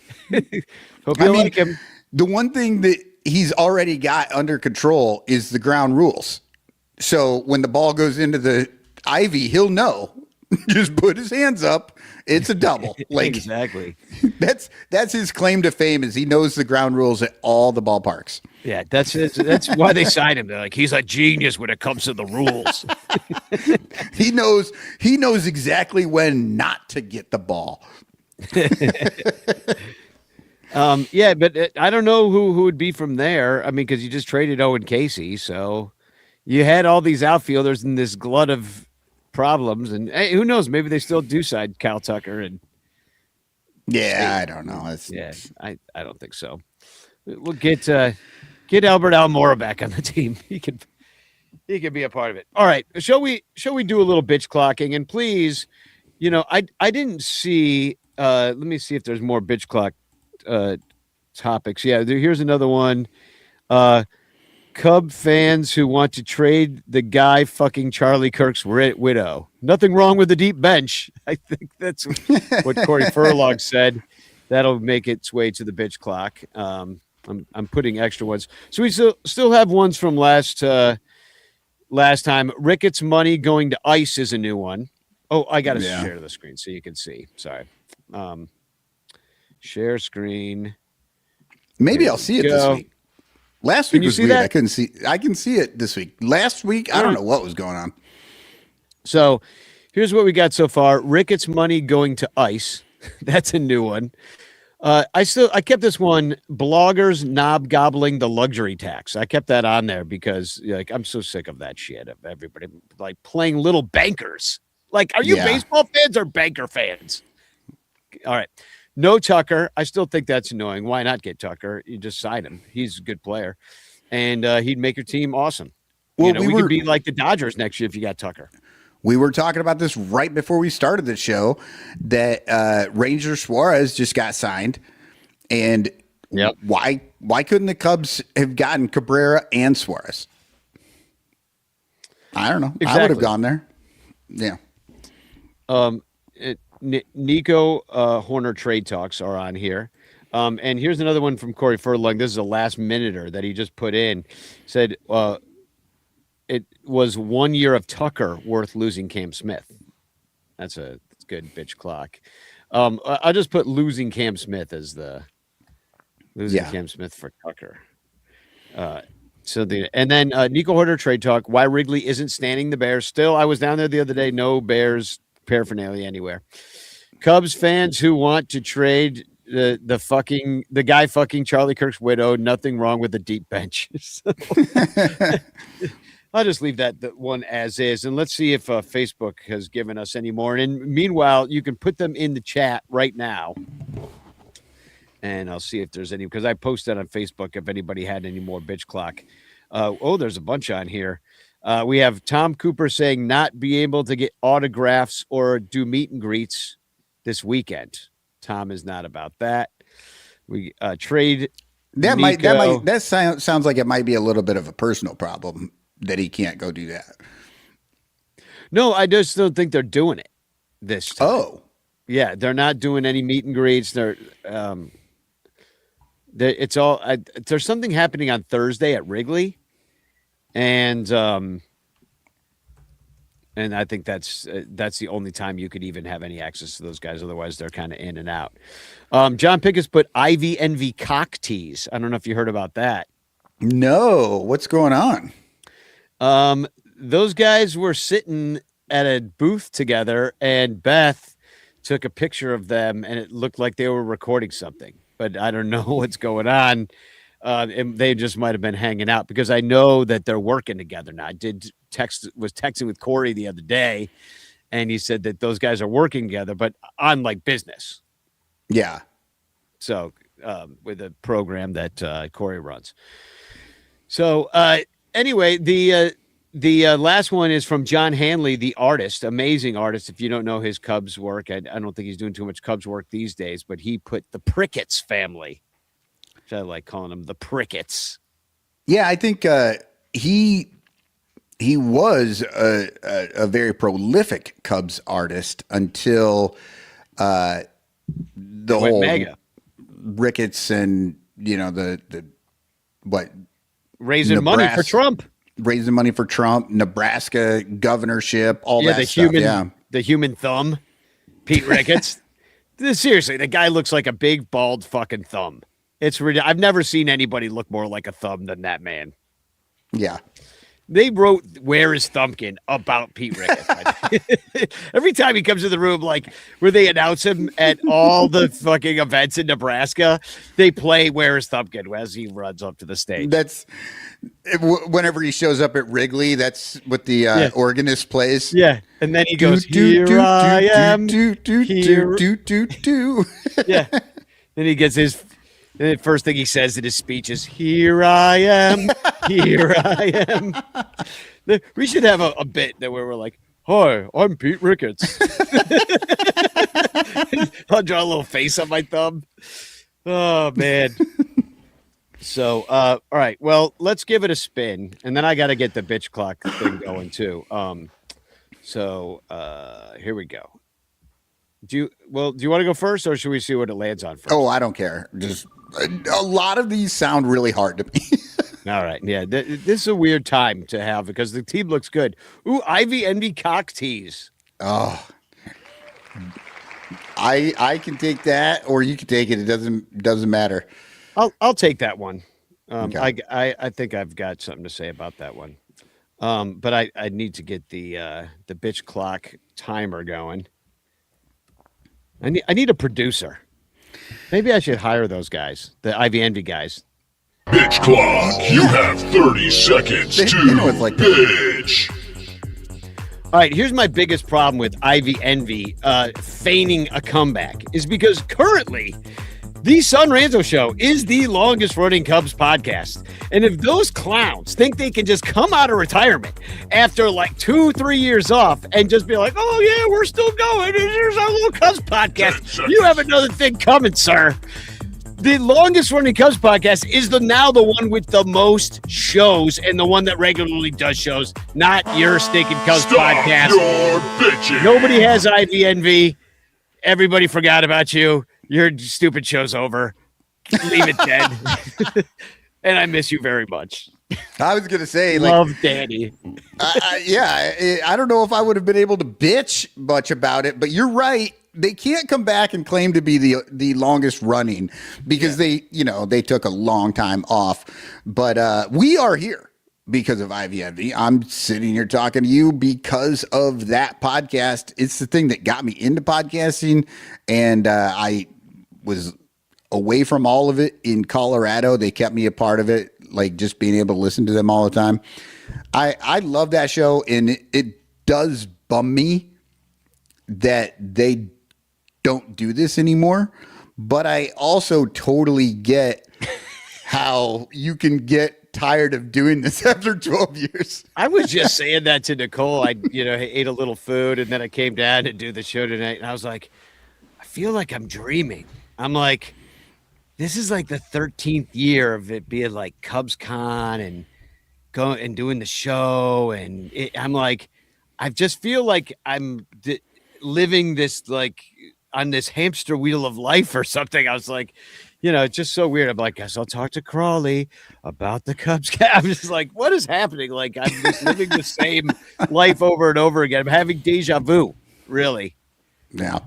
Hope you like him. The one thing that he's already got under control is the ground rules. So when the ball goes into the Ivy, he'll know. Just put his hands up. It's a double. Like exactly. that's his claim to fame is he knows the ground rules at all the ballparks. Yeah, that's why they signed him. They're like, he's a genius when it comes to the rules. He knows exactly when not to get the ball. Yeah, but I don't know who would be from there. I mean, because you just traded Owen Casey, so you had all these outfielders in this glut of problems, and hey, who knows? Maybe they still do side Cal Tucker, and Yeah, I don't know. I don't think so. We'll get Albert Almora back on the team. He can be a part of it. All right, shall we do a little bitch clocking? And please, I didn't see. Let me see if there's more bitch clock topics. Yeah, here's another one. Cub fans who want to trade the guy fucking Charlie Kirk's widow. Nothing wrong with the deep bench. I think that's what Corey Furlong said. That'll make its way to the bitch clock. I'm putting extra ones. So we still have ones from last time. Ricketts money going to ice is a new one. Oh, I got to share the screen so you can see. Sorry. Share screen. Maybe I'll see it this week. Last week was weird. That? I couldn't see. I can see it this week. Last week, I don't know what was going on. So here's what we got so far. Ricketts money going to ice. That's a new one. I kept this one. Bloggers knob gobbling the luxury tax. I kept that on there because I'm so sick of that shit of everybody like playing little bankers. Like, are you baseball fans or banker fans? All right. No Tucker. I still think that's annoying. Why not get Tucker? You just sign him. He's a good player. And he'd make your team awesome. Well, we could be like the Dodgers next year if you got Tucker. We were talking about this right before we started the show that Ranger Suarez just got signed. And why couldn't the Cubs have gotten Cabrera and Suarez? I don't know. Exactly. I would have gone there. Yeah. Nico Horner trade talks are on here. And here's another one from Corey Furlong. This is a last minuter that he just put in. Said it was 1 year of Tucker worth losing Cam Smith. That's a good bitch clock. I'll just put losing Cam Smith as the Cam Smith for Tucker. And then Nico Horner trade talk. Why Wrigley isn't standing the Bears. Still, I was down there the other day. No Bears paraphernalia anywhere. Cubs fans who want to trade the guy fucking Charlie Kirk's widow. Nothing wrong with the deep bench. So, I'll just leave that one as is, and let's see if Facebook has given us any more. And meanwhile, you can put them in the chat right now, and I'll see if there's any, because I posted on Facebook if anybody had any more bitch clock. There's a bunch on here. We have Tom Cooper saying not be able to get autographs or do meet and greets this weekend. Tom is not about that. We trade that sounds like it might be a little bit of a personal problem that he can't go do that. No, I just don't think they're doing it this time. Oh, yeah, they're not doing any meet and greets. It's all there's something happening on Thursday at Wrigley, and I think that's the only time you could even have any access to those guys. Otherwise, they're kind of in and out. John Pickus put Ivy Envy cock tease. I don't know if you heard about that. No, what's going on? Those guys were sitting at a booth together, and Beth took a picture of them, and it looked like they were recording something. But I don't know what's going on. And they just might have been hanging out, because I know that they're working together now. I was texting with Corey the other day, and he said that those guys are working together, but on like business. Yeah. So with a program that Corey runs. So anyway, the last one is from John Hanley, the artist, amazing artist. If you don't know his Cubs work, I don't think he's doing too much Cubs work these days, but he put the Prickett's family. I like calling them the Prickett's. Yeah, I think he was a very prolific Cubs artist until the whole mega. Ricketts and the what raising money for Trump. raising money for Trump, Nebraska governorship, all that stuff. The human thumb, Pete Ricketts. Seriously, the guy looks like a big bald fucking thumb. I've never seen anybody look more like a thumb than that man. Yeah. They wrote "Where is Thumpkin" about Pete Ricketts. Every time he comes to the room, like where they announce him at all the fucking events in Nebraska, they play "Where is Thumpkin" as he runs up to the stage. That's whenever he shows up at Wrigley. That's what the organist plays. Yeah, and then he goes, "Here I am." Yeah, then he gets his. And the first thing he says in his speech is, "Here I am, here I am." We should have a bit that where we're like, "Hi, I'm Pete Ricketts." I'll draw a little face on my thumb. Oh, man. So, all right. Well, let's give it a spin. And then I got to get the bitch clock thing going, too. Here we go. Do you want to go first, or should we see what it lands on first? Oh, I don't care. Just a lot of these sound really hard to me. All right. Yeah. This is a weird time to have because the team looks good. Ooh, Ivy Envy cock tease. Oh, I can take that, or you can take it. It doesn't matter. I'll take that one. Okay. I think I've got something to say about that one. But I need to get the bitch clock timer going. I need a producer. Maybe I should hire those guys, the Ivy Envy guys. Bitch clock, you have 30 seconds to you know it's like that. bitch. All right, here's my biggest problem with Ivy Envy feigning a comeback is because currently the Son Ranto Show is the longest running Cubs podcast. And if those clowns think they can just come out of retirement after like 2-3 years off and just be like, "Oh yeah, we're still going. Here's our little Cubs podcast," you have another thing coming, sir. The longest running Cubs podcast is now the one with the most shows and the one that regularly does shows, not your stinking Cubs podcast. Your bitching. Nobody has Ivy Envy. Everybody forgot about you. Your stupid show's over. Leave it dead. And I miss you very much. I was gonna say, like, love Daddy. I don't know if I would have been able to bitch much about it, but you're right. They can't come back and claim to be the longest running because they took a long time off. But we are here because of Ivy Envy. I'm sitting here talking to you because of that podcast. It's the thing that got me into podcasting, and I was away from all of it in Colorado. They kept me a part of it, like just being able to listen to them all the time. I love that show, and it does bum me that they don't do this anymore. But I also totally get how you can get tired of doing this after 12 years. I was just saying that to Nicole. I ate a little food, and then I came down to do the show tonight, and I was like, I feel like I'm dreaming. I'm like, this is like the 13th year of it being like Cubs Con and going and doing the show. And I'm like, I just feel like I'm living this like on this hamster wheel of life or something. I was like, it's just so weird. I'm like, guess I'll talk to Crawley about the Cubs. I'm just like, what is happening? Like, I'm just living the same life over and over again. I'm having deja vu, really. Yeah.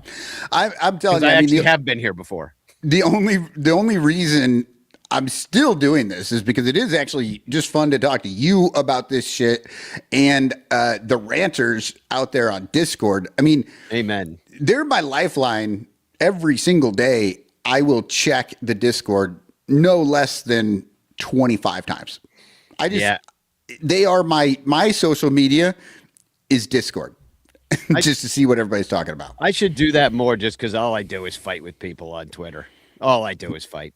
I'm telling you, I actually have been here before. The only reason I'm still doing this is because it is actually just fun to talk to you about this shit and the ranters out there on Discord. I mean, amen. They're my lifeline. Every single day, I will check the Discord no less than 25 times. They are my social media is Discord. Just to see what everybody's talking about. I should do that more just because all I do is fight with people on Twitter. All I do is fight.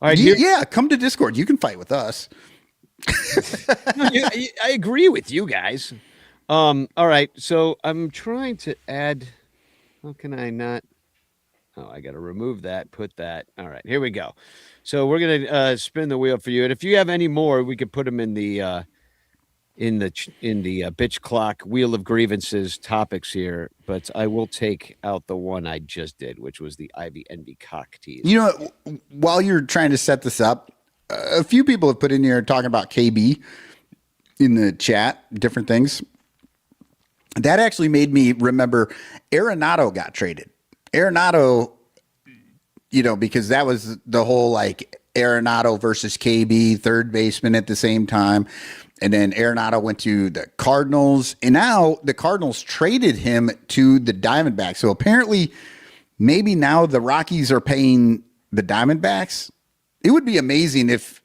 All right, come to Discord. You can fight with us. I agree with you guys. All right, so I'm trying to add. How can I not? Oh, I got to remove that. Put that. All right, here we go. So we're gonna spin the wheel for you, and if you have any more, we could put them in the bitch clock wheel of grievances topics here, but I will take out the one I just did, which was the Ivy Envy cock tease. While you're trying to set this up, a few people have put in here talking about KB. in the chat, different things. That actually made me remember Arenado got traded. Arenado, because that was the whole like Arenado versus KB, third baseman at the same time. And then Arenado went to the Cardinals. And now the Cardinals traded him to the Diamondbacks. So apparently, maybe now the Rockies are paying the Diamondbacks. It would be amazing if,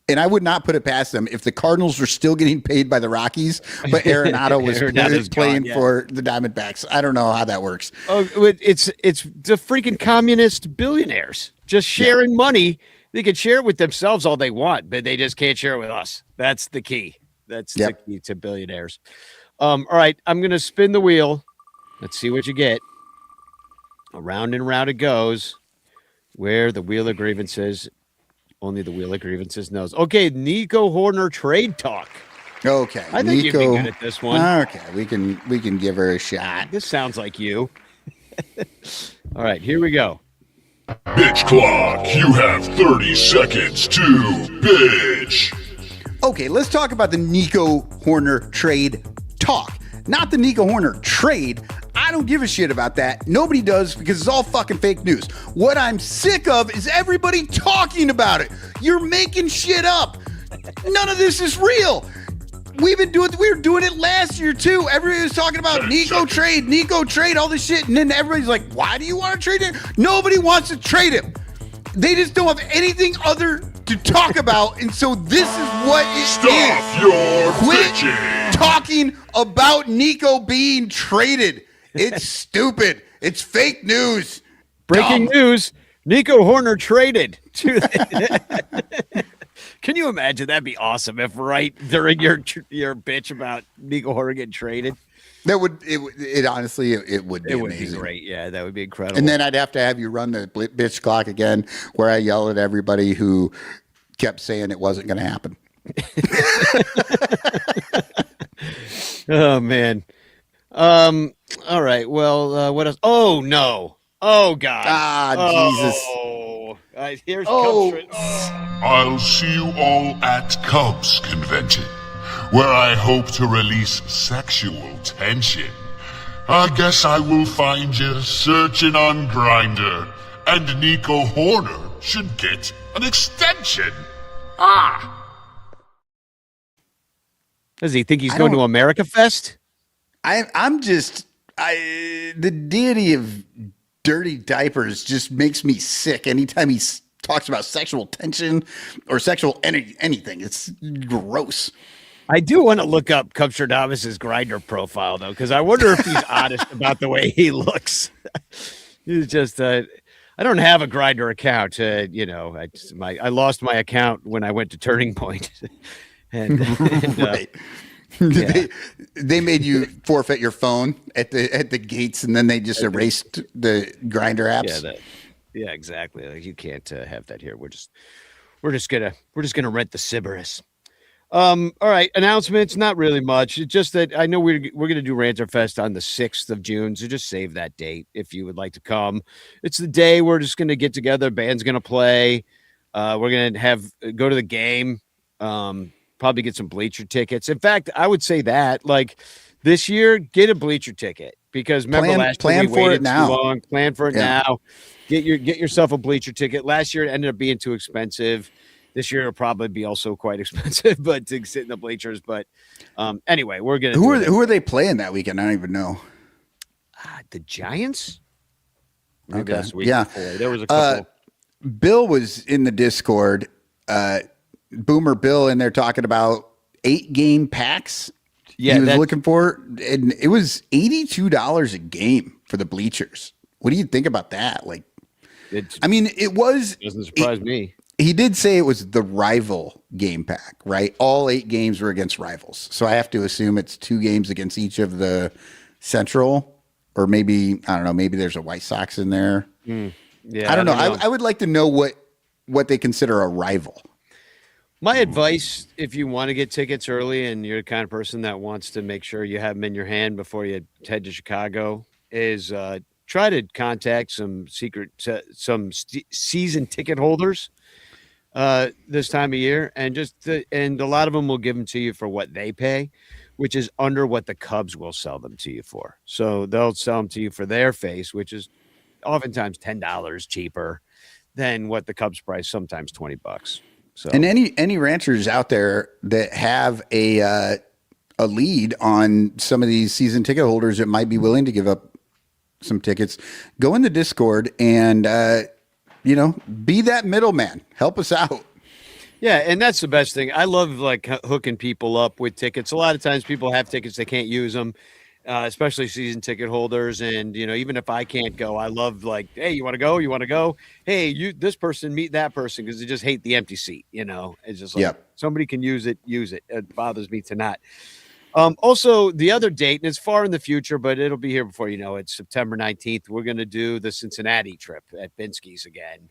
and I would not put it past them, if the Cardinals were still getting paid by the Rockies, but Arenado was playing for the Diamondbacks. I don't know how that works. Oh, it's the freaking communist billionaires just sharing money. They can share it with themselves all they want, but they just can't share it with us. That's the key. That's the key to billionaires. All right, I'm going to spin the wheel. Let's see what you get. Around and around it goes. Where the wheel of grievances, only the wheel of grievances knows. Okay, Nico Horner trade talk. Okay, I think you'd be good at this one. Okay, we can give her a shot. This sounds like you. All right, here we go. Bitch clock, you have 30 seconds to bitch. Okay, let's talk about the Nico Horner trade talk. Not the Nico Horner trade. I don't give a shit about that. Nobody does because it's all fucking fake news. What I'm sick of is everybody talking about it. You're making shit up. None of this is real. We were doing it last year too. Everybody was talking about Nico trade, all this shit. And then everybody's like, why do you want to trade him? Nobody wants to trade him. They just don't have anything other to talk about. And so this is what it is. Stop your Quit bitching. talking about Nico being traded. It's stupid. It's fake news. Breaking news: Nico Horner traded to. Can you imagine? That'd be awesome if right during your bitch about Nico Horner getting traded. That would honestly it would be It would amazing. be great. Yeah, that would be incredible. And then I'd have to have you run the bitch clock again, where I yell at everybody who kept saying it wasn't going to happen. Oh man. All right. Well, what else? Oh no. Oh God. Jesus. Oh. Here's Oh. I'll see you all at Cubs convention, where I hope to release sexual tension. I guess I will find you searching on Grindr, and Nico Horner should get an extension. Does he think he's going to America Fest? I'm just the deity of dirty diapers just makes me sick anytime he talks about sexual tension or sexual anything. It's gross. I do want to look up Cubstradamus's Grindr profile though, because I wonder if he's honest about the way he looks. He's just I don't have a Grindr account. I lost my account when I went to Turning Point, and Right. Yeah. They made you forfeit your phone at the gates, and then they just erased the Grindr apps. Yeah, exactly. Like, you can't have that here. We're just gonna rent the Sybaris. All right, announcements. Not really much. It's just that I know we're gonna do Ranter Fest on the 6th of June, so just save that date if you would like to come. It's the day we're just gonna get together. Band's gonna play. We're gonna go to the game. Probably get some bleacher tickets. In fact, I would say that like this year, get a bleacher ticket because remember last year we waited too long. Plan for it now. Get yourself a bleacher ticket. Last year it ended up being too expensive. This year it'll probably be also quite expensive, but to sit in the bleachers. But anyway, we're gonna. Who are they playing that weekend? I don't even know. The Giants. Maybe Okay. that's week Yeah. before. There was a couple. Bill was in the Discord. Boomer Bill in there talking about 8-game packs. Yeah, he was looking for, and it was $82 a game for the bleachers. What do you think about that? Like, I mean, it Doesn't surprise me. He did say it was the rival game pack, right? All 8 games were against rivals, so I have to assume it's 2 games against each of the Central, or maybe I don't know. Maybe there's a White Sox in there. Yeah, I don't know. I would like to know what they consider a rival. My advice, if you want to get tickets early and you're the kind of person that wants to make sure you have them in your hand before you head to Chicago, is try to contact some season ticket holders. this time of year, and and a lot of them will give them to you for what they pay, which is under what the Cubs will sell them to you for. So they'll sell them to you for their face, which is oftentimes $10 cheaper than what the Cubs price, sometimes $20. So, and any ranchers out there that have a lead on some of these season ticket holders that might be willing to give up some tickets, go in the Discord and be that middleman. Help us out. yeah, and that's the best thing. I love like hooking people up with tickets. A lot of times people have tickets, they can't use them, especially season ticket holders. And even if I can't go, I love like, hey, you want to go? You want to go? Hey, this person meet that person, because they just hate the empty seat. It's just like somebody can use it. It bothers me to not. Also, the other date, and it's far in the future, but it'll be here before you know it. September 19th, we're going to do the Cincinnati trip at Binsky's again.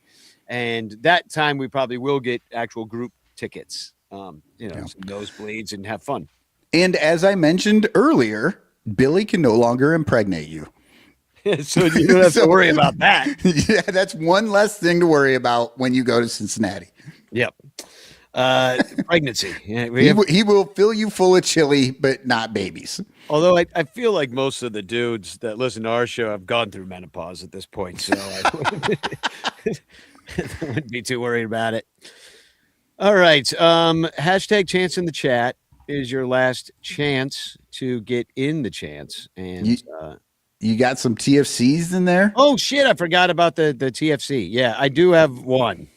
And that time we probably will get actual group tickets, some nosebleeds, and have fun. And as I mentioned earlier, Billy can no longer impregnate you. So you don't have to worry about that. Yeah, that's one less thing to worry about when you go to Cincinnati. Yep. Pregnancy. Yeah, he will fill you full of chili, but not babies. Although I feel like most of the dudes that listen to our show have gone through menopause at this point, so I wouldn't be too worried about it. All right. Hashtag chance in the chat is your last chance to get in the chance. And you got some TFCs in there? Oh shit, I forgot about the TFC. Yeah, I do have one.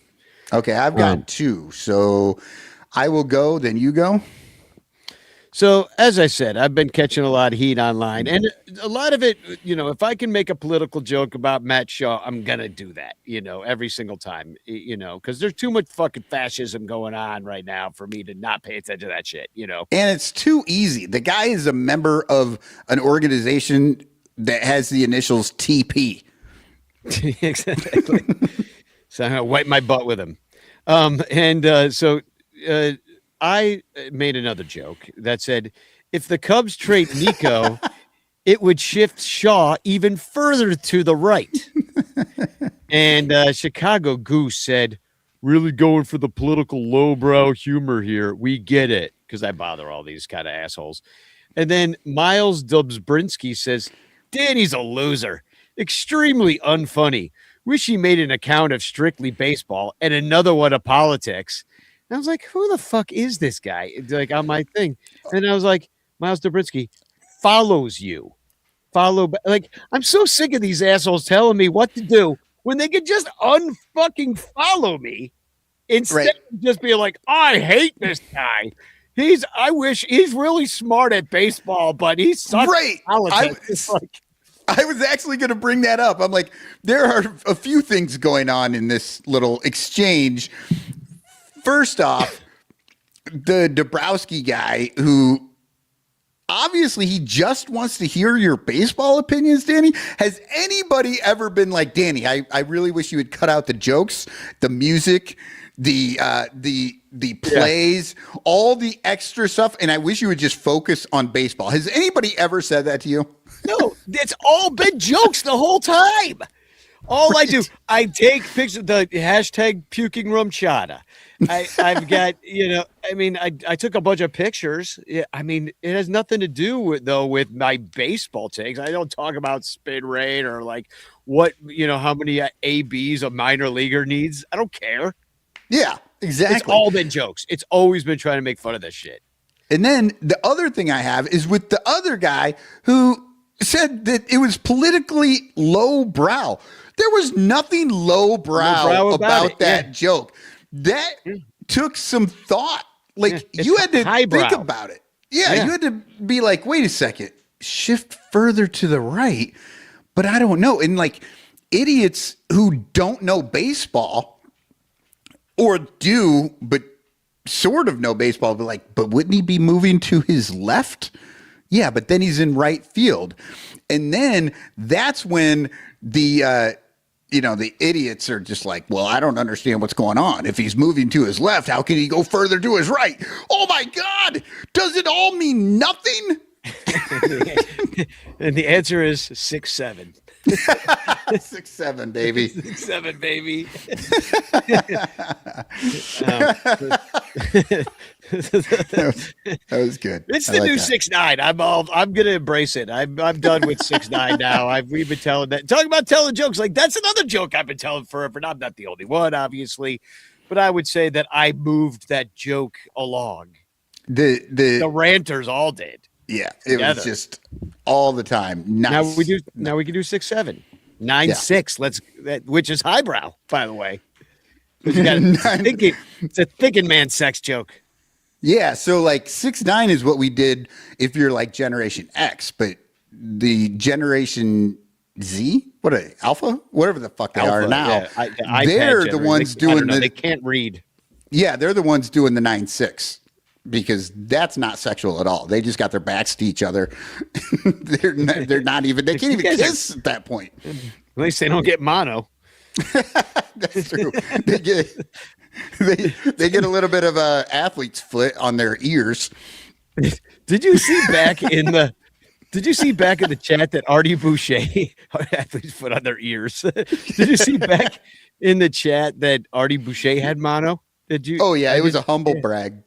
Okay, I've got two. So I will go, then you go. So, as I said, I've been catching a lot of heat online, and a lot of it, if I can make a political joke about Matt Shaw, I'm going to do that, every single time, because there's too much fucking fascism going on right now for me to not pay attention to that shit, And it's too easy. The guy is a member of an organization that has the initials TP. Exactly. So I'm going to wipe my butt with him. So I made another joke that said, if the Cubs trade Nico, it would shift Shaw even further to the right. And Chicago Goose said, really going for the political lowbrow humor here. We get it. Because I bother all these kind of assholes. And then Miles Dubsbrinsky says, Danny's a loser. Extremely unfunny. Wish he made an account of strictly baseball and another one of politics. And I was like, who the fuck is this guy? Like on my thing. And I was like, Miles Dobrinsky follows you. Like, I'm so sick of these assholes telling me what to do when they could just unfucking follow me instead of just being like, I hate this guy. I wish he's really smart at baseball, but he's such politics. I was actually going to bring that up. I'm like, there are a few things going on in this little exchange. First off, the Dabrowski guy, who obviously he just wants to hear your baseball opinions, Danny. Has anybody ever been like, Danny, I really wish you would cut out the jokes, the music, the plays, all the extra stuff, and I wish you would just focus on baseball. Has anybody ever said that to you? No, it's all been jokes the whole time. All I do, I take pictures, the hashtag puking rum chata. I've got, I took a bunch of pictures. I mean, it has nothing to do with my baseball takes. I don't talk about spin rate or like what, how many ABs a minor leaguer needs. I don't care. Yeah, exactly. It's all been jokes. It's always been trying to make fun of this shit. And then the other thing I have is with the other guy who said that it was politically lowbrow. There was nothing lowbrow about that joke. That took some thought. Like you had to think about it. Yeah, you had to be like, wait a second, shift further to the right. But I don't know. And like idiots who don't know baseball or do, but sort of know baseball, but like, but wouldn't he be moving to his left? Yeah, but then he's in right field. And then that's when the idiots are just like, well, I don't understand what's going on. If he's moving to his left, how can he go further to his right? Oh my God, does it all mean nothing? And the answer is 6'7". 6'7", baby. 6'7", baby. That was good. It's I the like new that. 6'9". I'm gonna embrace it. I'm done with 6'9" now. We've been telling that. Talking about telling jokes, like that's another joke I've been telling forever. And I'm not the only one, obviously, but I would say that I moved that joke along. The ranters all did. Yeah, together. it was just all the time. Nice. Now we can do 6'7", 9'6". Which is highbrow, by the way. It's a thinking man sex joke. Yeah, so like 6'9" is what we did if you're like Generation X, but the Generation Z, Alpha, whatever the fuck they are now, yeah. they're the ones doing they can't read. Yeah, they're the ones doing the 9'6", because that's not sexual at all. They just got their backs to each other. They can't even kiss at that point. At least they don't get mono. That's true. They get a little bit of a athlete's foot on their ears. Did you see back in the chat that Artie Boucher athlete's foot on their ears? Did you see back in the chat that Artie Boucher had mono? Did you? Oh yeah, it was a humble brag.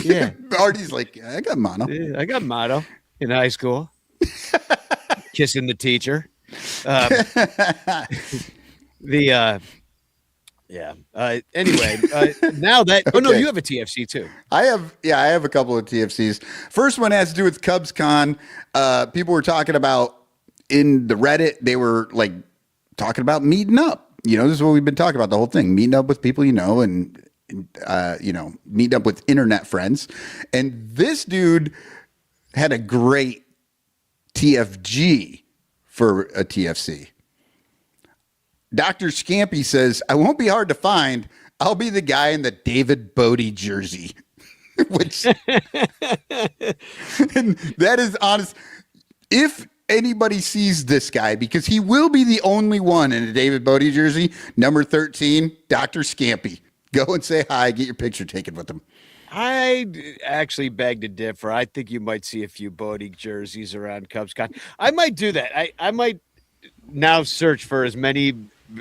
Yeah. Artie's like, I got mono. Yeah, I got mono in high school. Kissing the teacher. Anyway, now that Okay. You have a TFC too. I have a couple of TFCs. First one has to do with Cubs Con. People were talking about in the Reddit, they were like talking about meeting up. This is what we've been talking about the whole thing, meeting up with people and meeting up with internet friends. And this dude had a great TFG for a TFC. Dr. Scampy says, I won't be hard to find. I'll be the guy in the David Bout jersey. Which, and that is honest. If anybody sees this guy, because he will be the only one in a David Bout jersey, number 13, Dr. Scampy. Go and say hi, get your picture taken with him. I actually beg to differ. I think you might see a few Bodie jerseys around CubsCon. I might do that. I might now search for as many.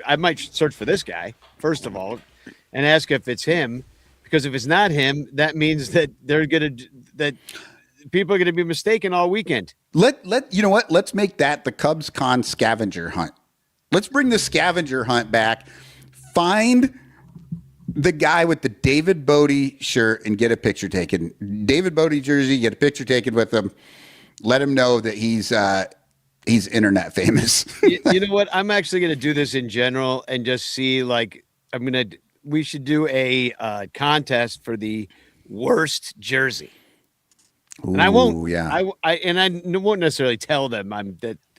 I might search for this guy, first of all, and ask if it's him. Because if it's not him, that means that people are gonna be mistaken all weekend. You know what? Let's make that the CubsCon scavenger hunt. Let's bring the scavenger hunt back. Find the guy with the David Bout shirt and get a picture taken. David Bout jersey, get a picture taken with him. Let him know that he's internet famous. You know what? I'm actually going to do this in general and just see, we should do a contest for the worst jersey. Ooh, and I won't, yeah. I won't necessarily tell them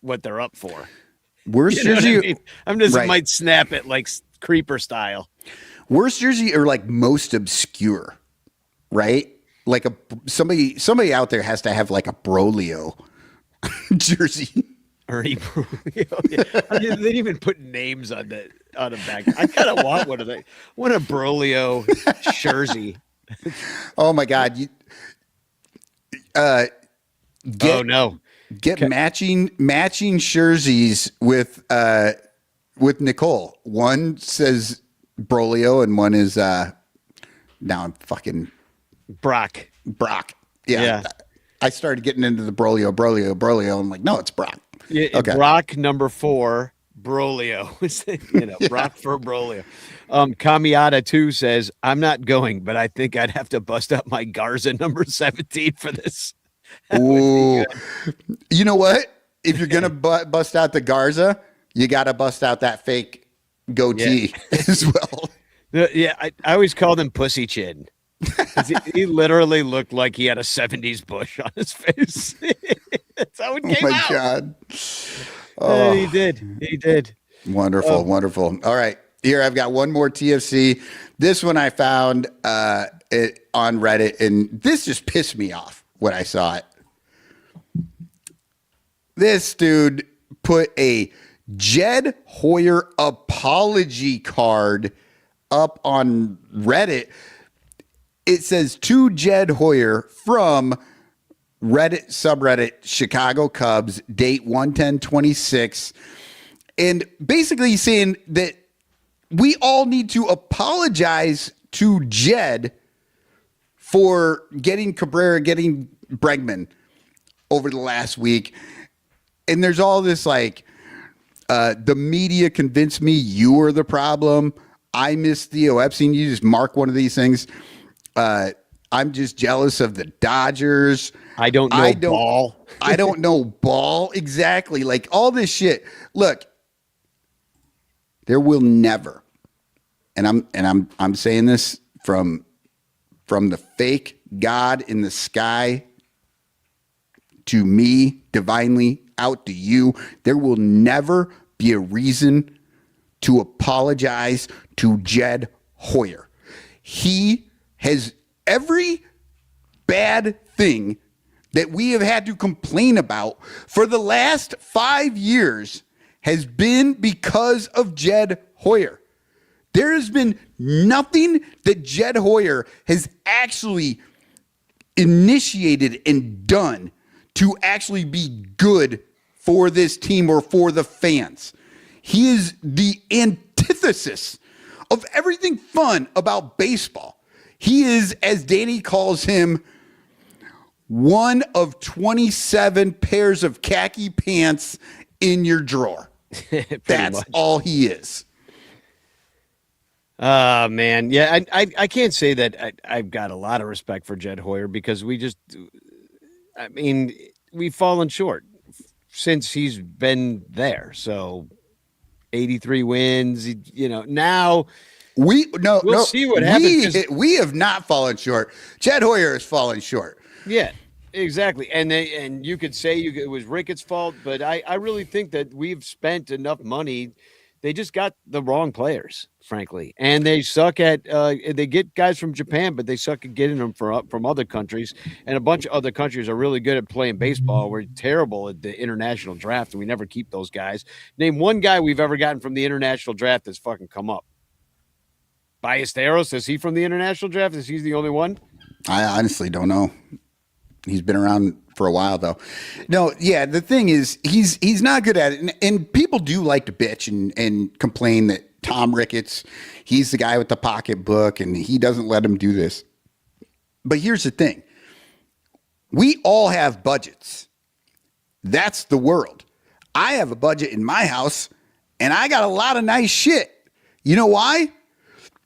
what they're up for. Worst You know jersey. what I mean? I'm just Right. might snap it like creeper style. Worst jersey or like most obscure, right? Like somebody out there has to have like a Brolio jersey. Ernie Brolio. They didn't even put names on the back. I kind of want one of the what a Brolio jersey. Oh my God! Get matching jerseys with Nicole. One says Brolio and one is now I'm fucking Brock. Yeah. I started getting into the Brolio. I'm like, no, it's Brock. Yeah, Okay. Brock number 4, Brolio. Brock for Brolio. Kamiata 2 says, I'm not going, but I think I'd have to bust up my Garza number 17 for this. Ooh. You know what? If you're going to bust out the Garza, you got to bust out that fake goatee as well. Yeah, I always called him Pussy Chin. He literally looked like he had a 70s bush on his face. That's how it came out. Oh my God. He did. Wonderful, wonderful. All right. Here, I've got one more TFC. This one I found on Reddit, and this just pissed me off when I saw it. This dude put a Jed Hoyer apology card up on Reddit. It says, to Jed Hoyer from Reddit subreddit Chicago Cubs, date 1/10/26. And basically saying that we all need to apologize to Jed for getting Cabrera, getting Bregman over the last week. And there's all this like, the media convinced me you were the problem. I miss Theo Epstein. You just mark one of these things. I'm just jealous of the Dodgers. I don't know ball. I don't know ball. Exactly. Like all this shit. Look, there will never, and I'm saying this from the fake God in the sky to me, divinely out to you, there will never be a reason to apologize to Jed Hoyer. He has every bad thing that we have had to complain about for the last 5 years has been because of Jed Hoyer. There has been nothing that Jed Hoyer has actually initiated and done to actually be good for this team or for the fans. He is the antithesis of everything fun about baseball. He is, as Danny calls him, one of 27 pairs of khaki pants in your drawer. That's much. all he is. Man. Yeah, I can't say that I've got a lot of respect for Jed Hoyer because we've fallen short since he's been there. So 83 wins, now we'll see what happens. We have not fallen short. Jed Hoyer has fallen short. Yeah, exactly. And you could say it was Ricketts' fault, but I really think that we've spent enough money. They just got the wrong players, frankly, and they suck at. They get guys from Japan, but they suck at getting them from other countries. And a bunch of other countries are really good at playing baseball. We're terrible at the international draft, and we never keep those guys. Name one guy we've ever gotten from the international draft that's fucking come up. Ballesteros, is he from the international draft? Is he the only one? I honestly don't know. He's been around for a while, though. No, yeah, the thing is, he's not good at it. And people do like to bitch and complain that Tom Ricketts, he's the guy with the pocketbook, and he doesn't let him do this. But here's the thing. We all have budgets. That's the world. I have a budget in my house, and I got a lot of nice shit. You know why?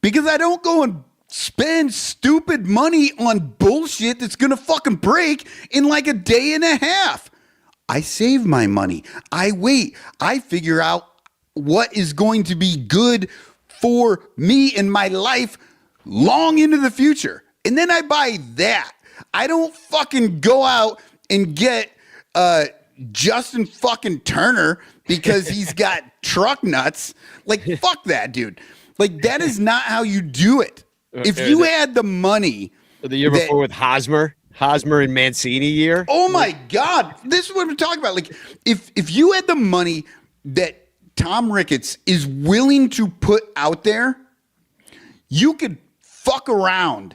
Because I don't go and spend stupid money on bullshit that's going to fucking break in like a day and a half. I save my money. I wait. I figure out what is going to be good for me and my life long into the future. And then I buy that. I don't fucking go out and get Justin fucking Turner because he's got truck nuts. Like, fuck that, dude. Like, that is not how you do it. If you had the money, the year before with Hosmer and Mancini year. Oh my God. This is what I'm talking about. Like if you had the money that Tom Ricketts is willing to put out there, you could fuck around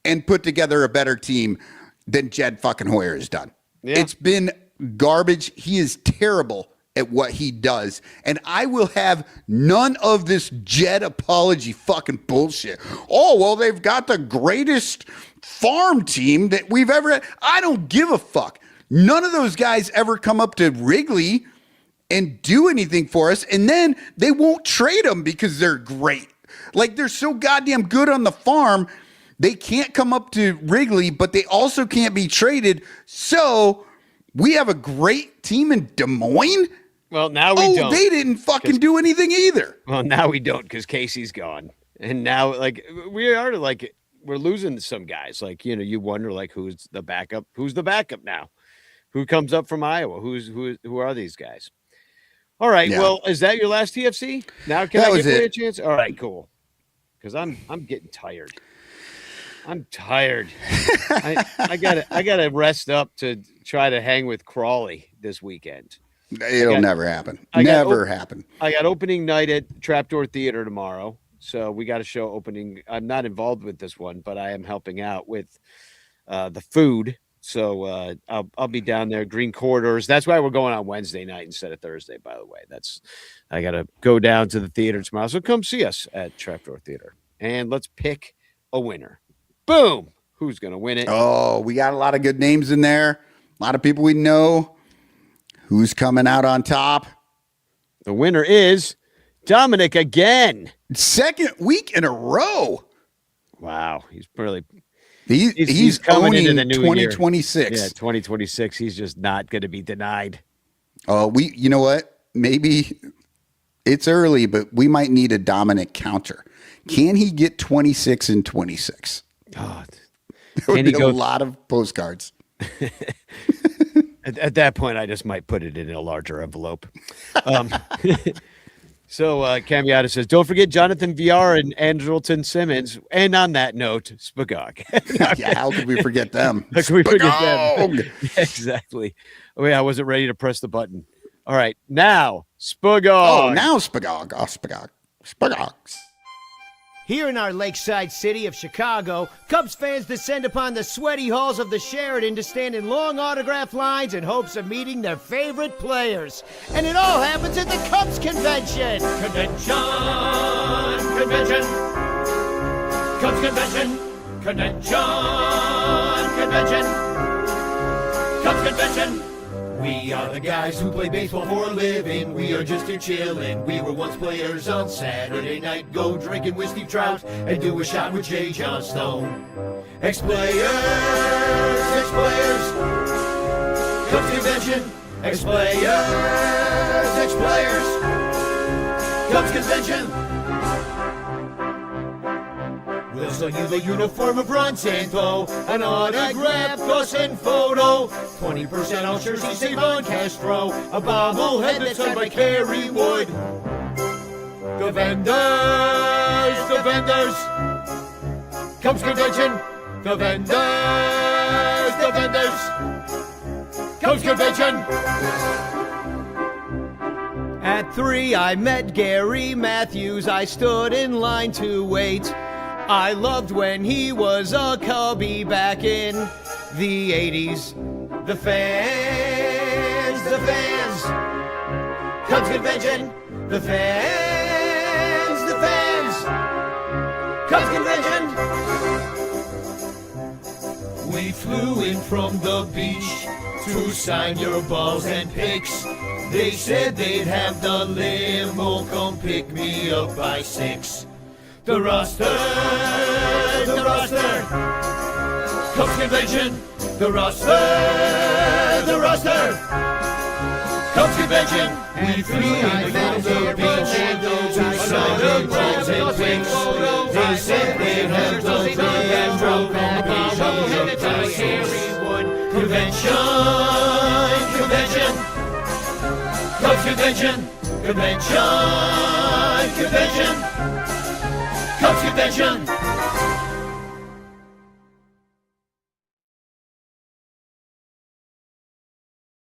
and put together a better team than Jed fucking Hoyer has done. Yeah. It's been garbage. He is terrible at what he does. And I will have none of this Jed apology fucking bullshit. Oh, well, they've got the greatest farm team that we've ever had. I don't give a fuck. None of those guys ever come up to Wrigley and do anything for us. And then they won't trade them because they're great. Like, they're so goddamn good on the farm. They can't come up to Wrigley, but they also can't be traded. So we have a great team in Des Moines. Well, now we don't. Oh, they didn't fucking do anything either. Well, now we don't because Casey's gone. And now, like, we're losing some guys. Like, you wonder, like, who's the backup? Who's the backup now? Who comes up from Iowa? Who are these guys? All right. Yeah. Well, is that your last TFC? Now can I give you a chance? All right, cool. Because I'm getting tired. I'm tired. I gotta rest up to try to hang with Crawley this weekend. It'll never happen. Never happen. I got opening night at Trapdoor Theater tomorrow. So we got a show opening. I'm not involved with this one, but I am helping out with the food. So I'll be down there, green corridors. That's why we're going on Wednesday night instead of Thursday, by the way. I got to go down to the theater tomorrow. So come see us at Trapdoor Theater. And let's pick a winner. Boom. Who's going to win it? Oh, we got a lot of good names in there. A lot of people we know. Who's coming out on top? The winner is Dominic again. Second week in a row. Wow. He's really... He's coming owning into the new 2026. year. Yeah, 2026. He's just not going to be denied. You know what? Maybe it's early, but we might need a Dominic counter. Can he get 26 and 26? Oh, There would be a lot of postcards. At that point, I just might put it in a larger envelope. So Camiata says, don't forget Jonathan VR and Andrelton Simmons. And on that note, Spagog. Yeah, how could we forget them? How could we forget them? Spagog! Yeah, exactly. Oh, yeah, I wasn't ready to press the button. All right, now Spagog. Oh, now Spagog. Oh, Spagog. Spagogs. Here in our lakeside city of Chicago, Cubs fans descend upon the sweaty halls of the Sheraton to stand in long autograph lines in hopes of meeting their favorite players. And it all happens at the Cubs convention. Convention. Cubs convention. Convention. Cubs convention. We are the guys who play baseball for a living. We are just here chilling. We were once players on Saturday night. Go drinking with Steve Trout and do a shot with Jay Johnstone. Ex-players. Cubs convention. Ex-players. Cubs convention. We'll sell you the uniform of Ranto, an autograph, plus and photo. 20% off jerseys, save on Castro. A bobblehead that's signed by Kerry Wood. The vendors. Cubs convention. The vendors. Cubs convention. At 3, I met Gary Matthews. I stood in line to wait. I loved when he was a Cubby back in the 80s. The fans. Cubs convention. The fans. Cubs convention. We flew in from the beach to sign your balls and picks. They said they'd have the limo come pick me up by 6. The roster. Cubs convention. The roster. Cubs convention. We flew in from the beach to sign the balls and picks. They said they'd have the limo come pick me up by 6. Convention. Cubs convention. Convention. Cubs convention.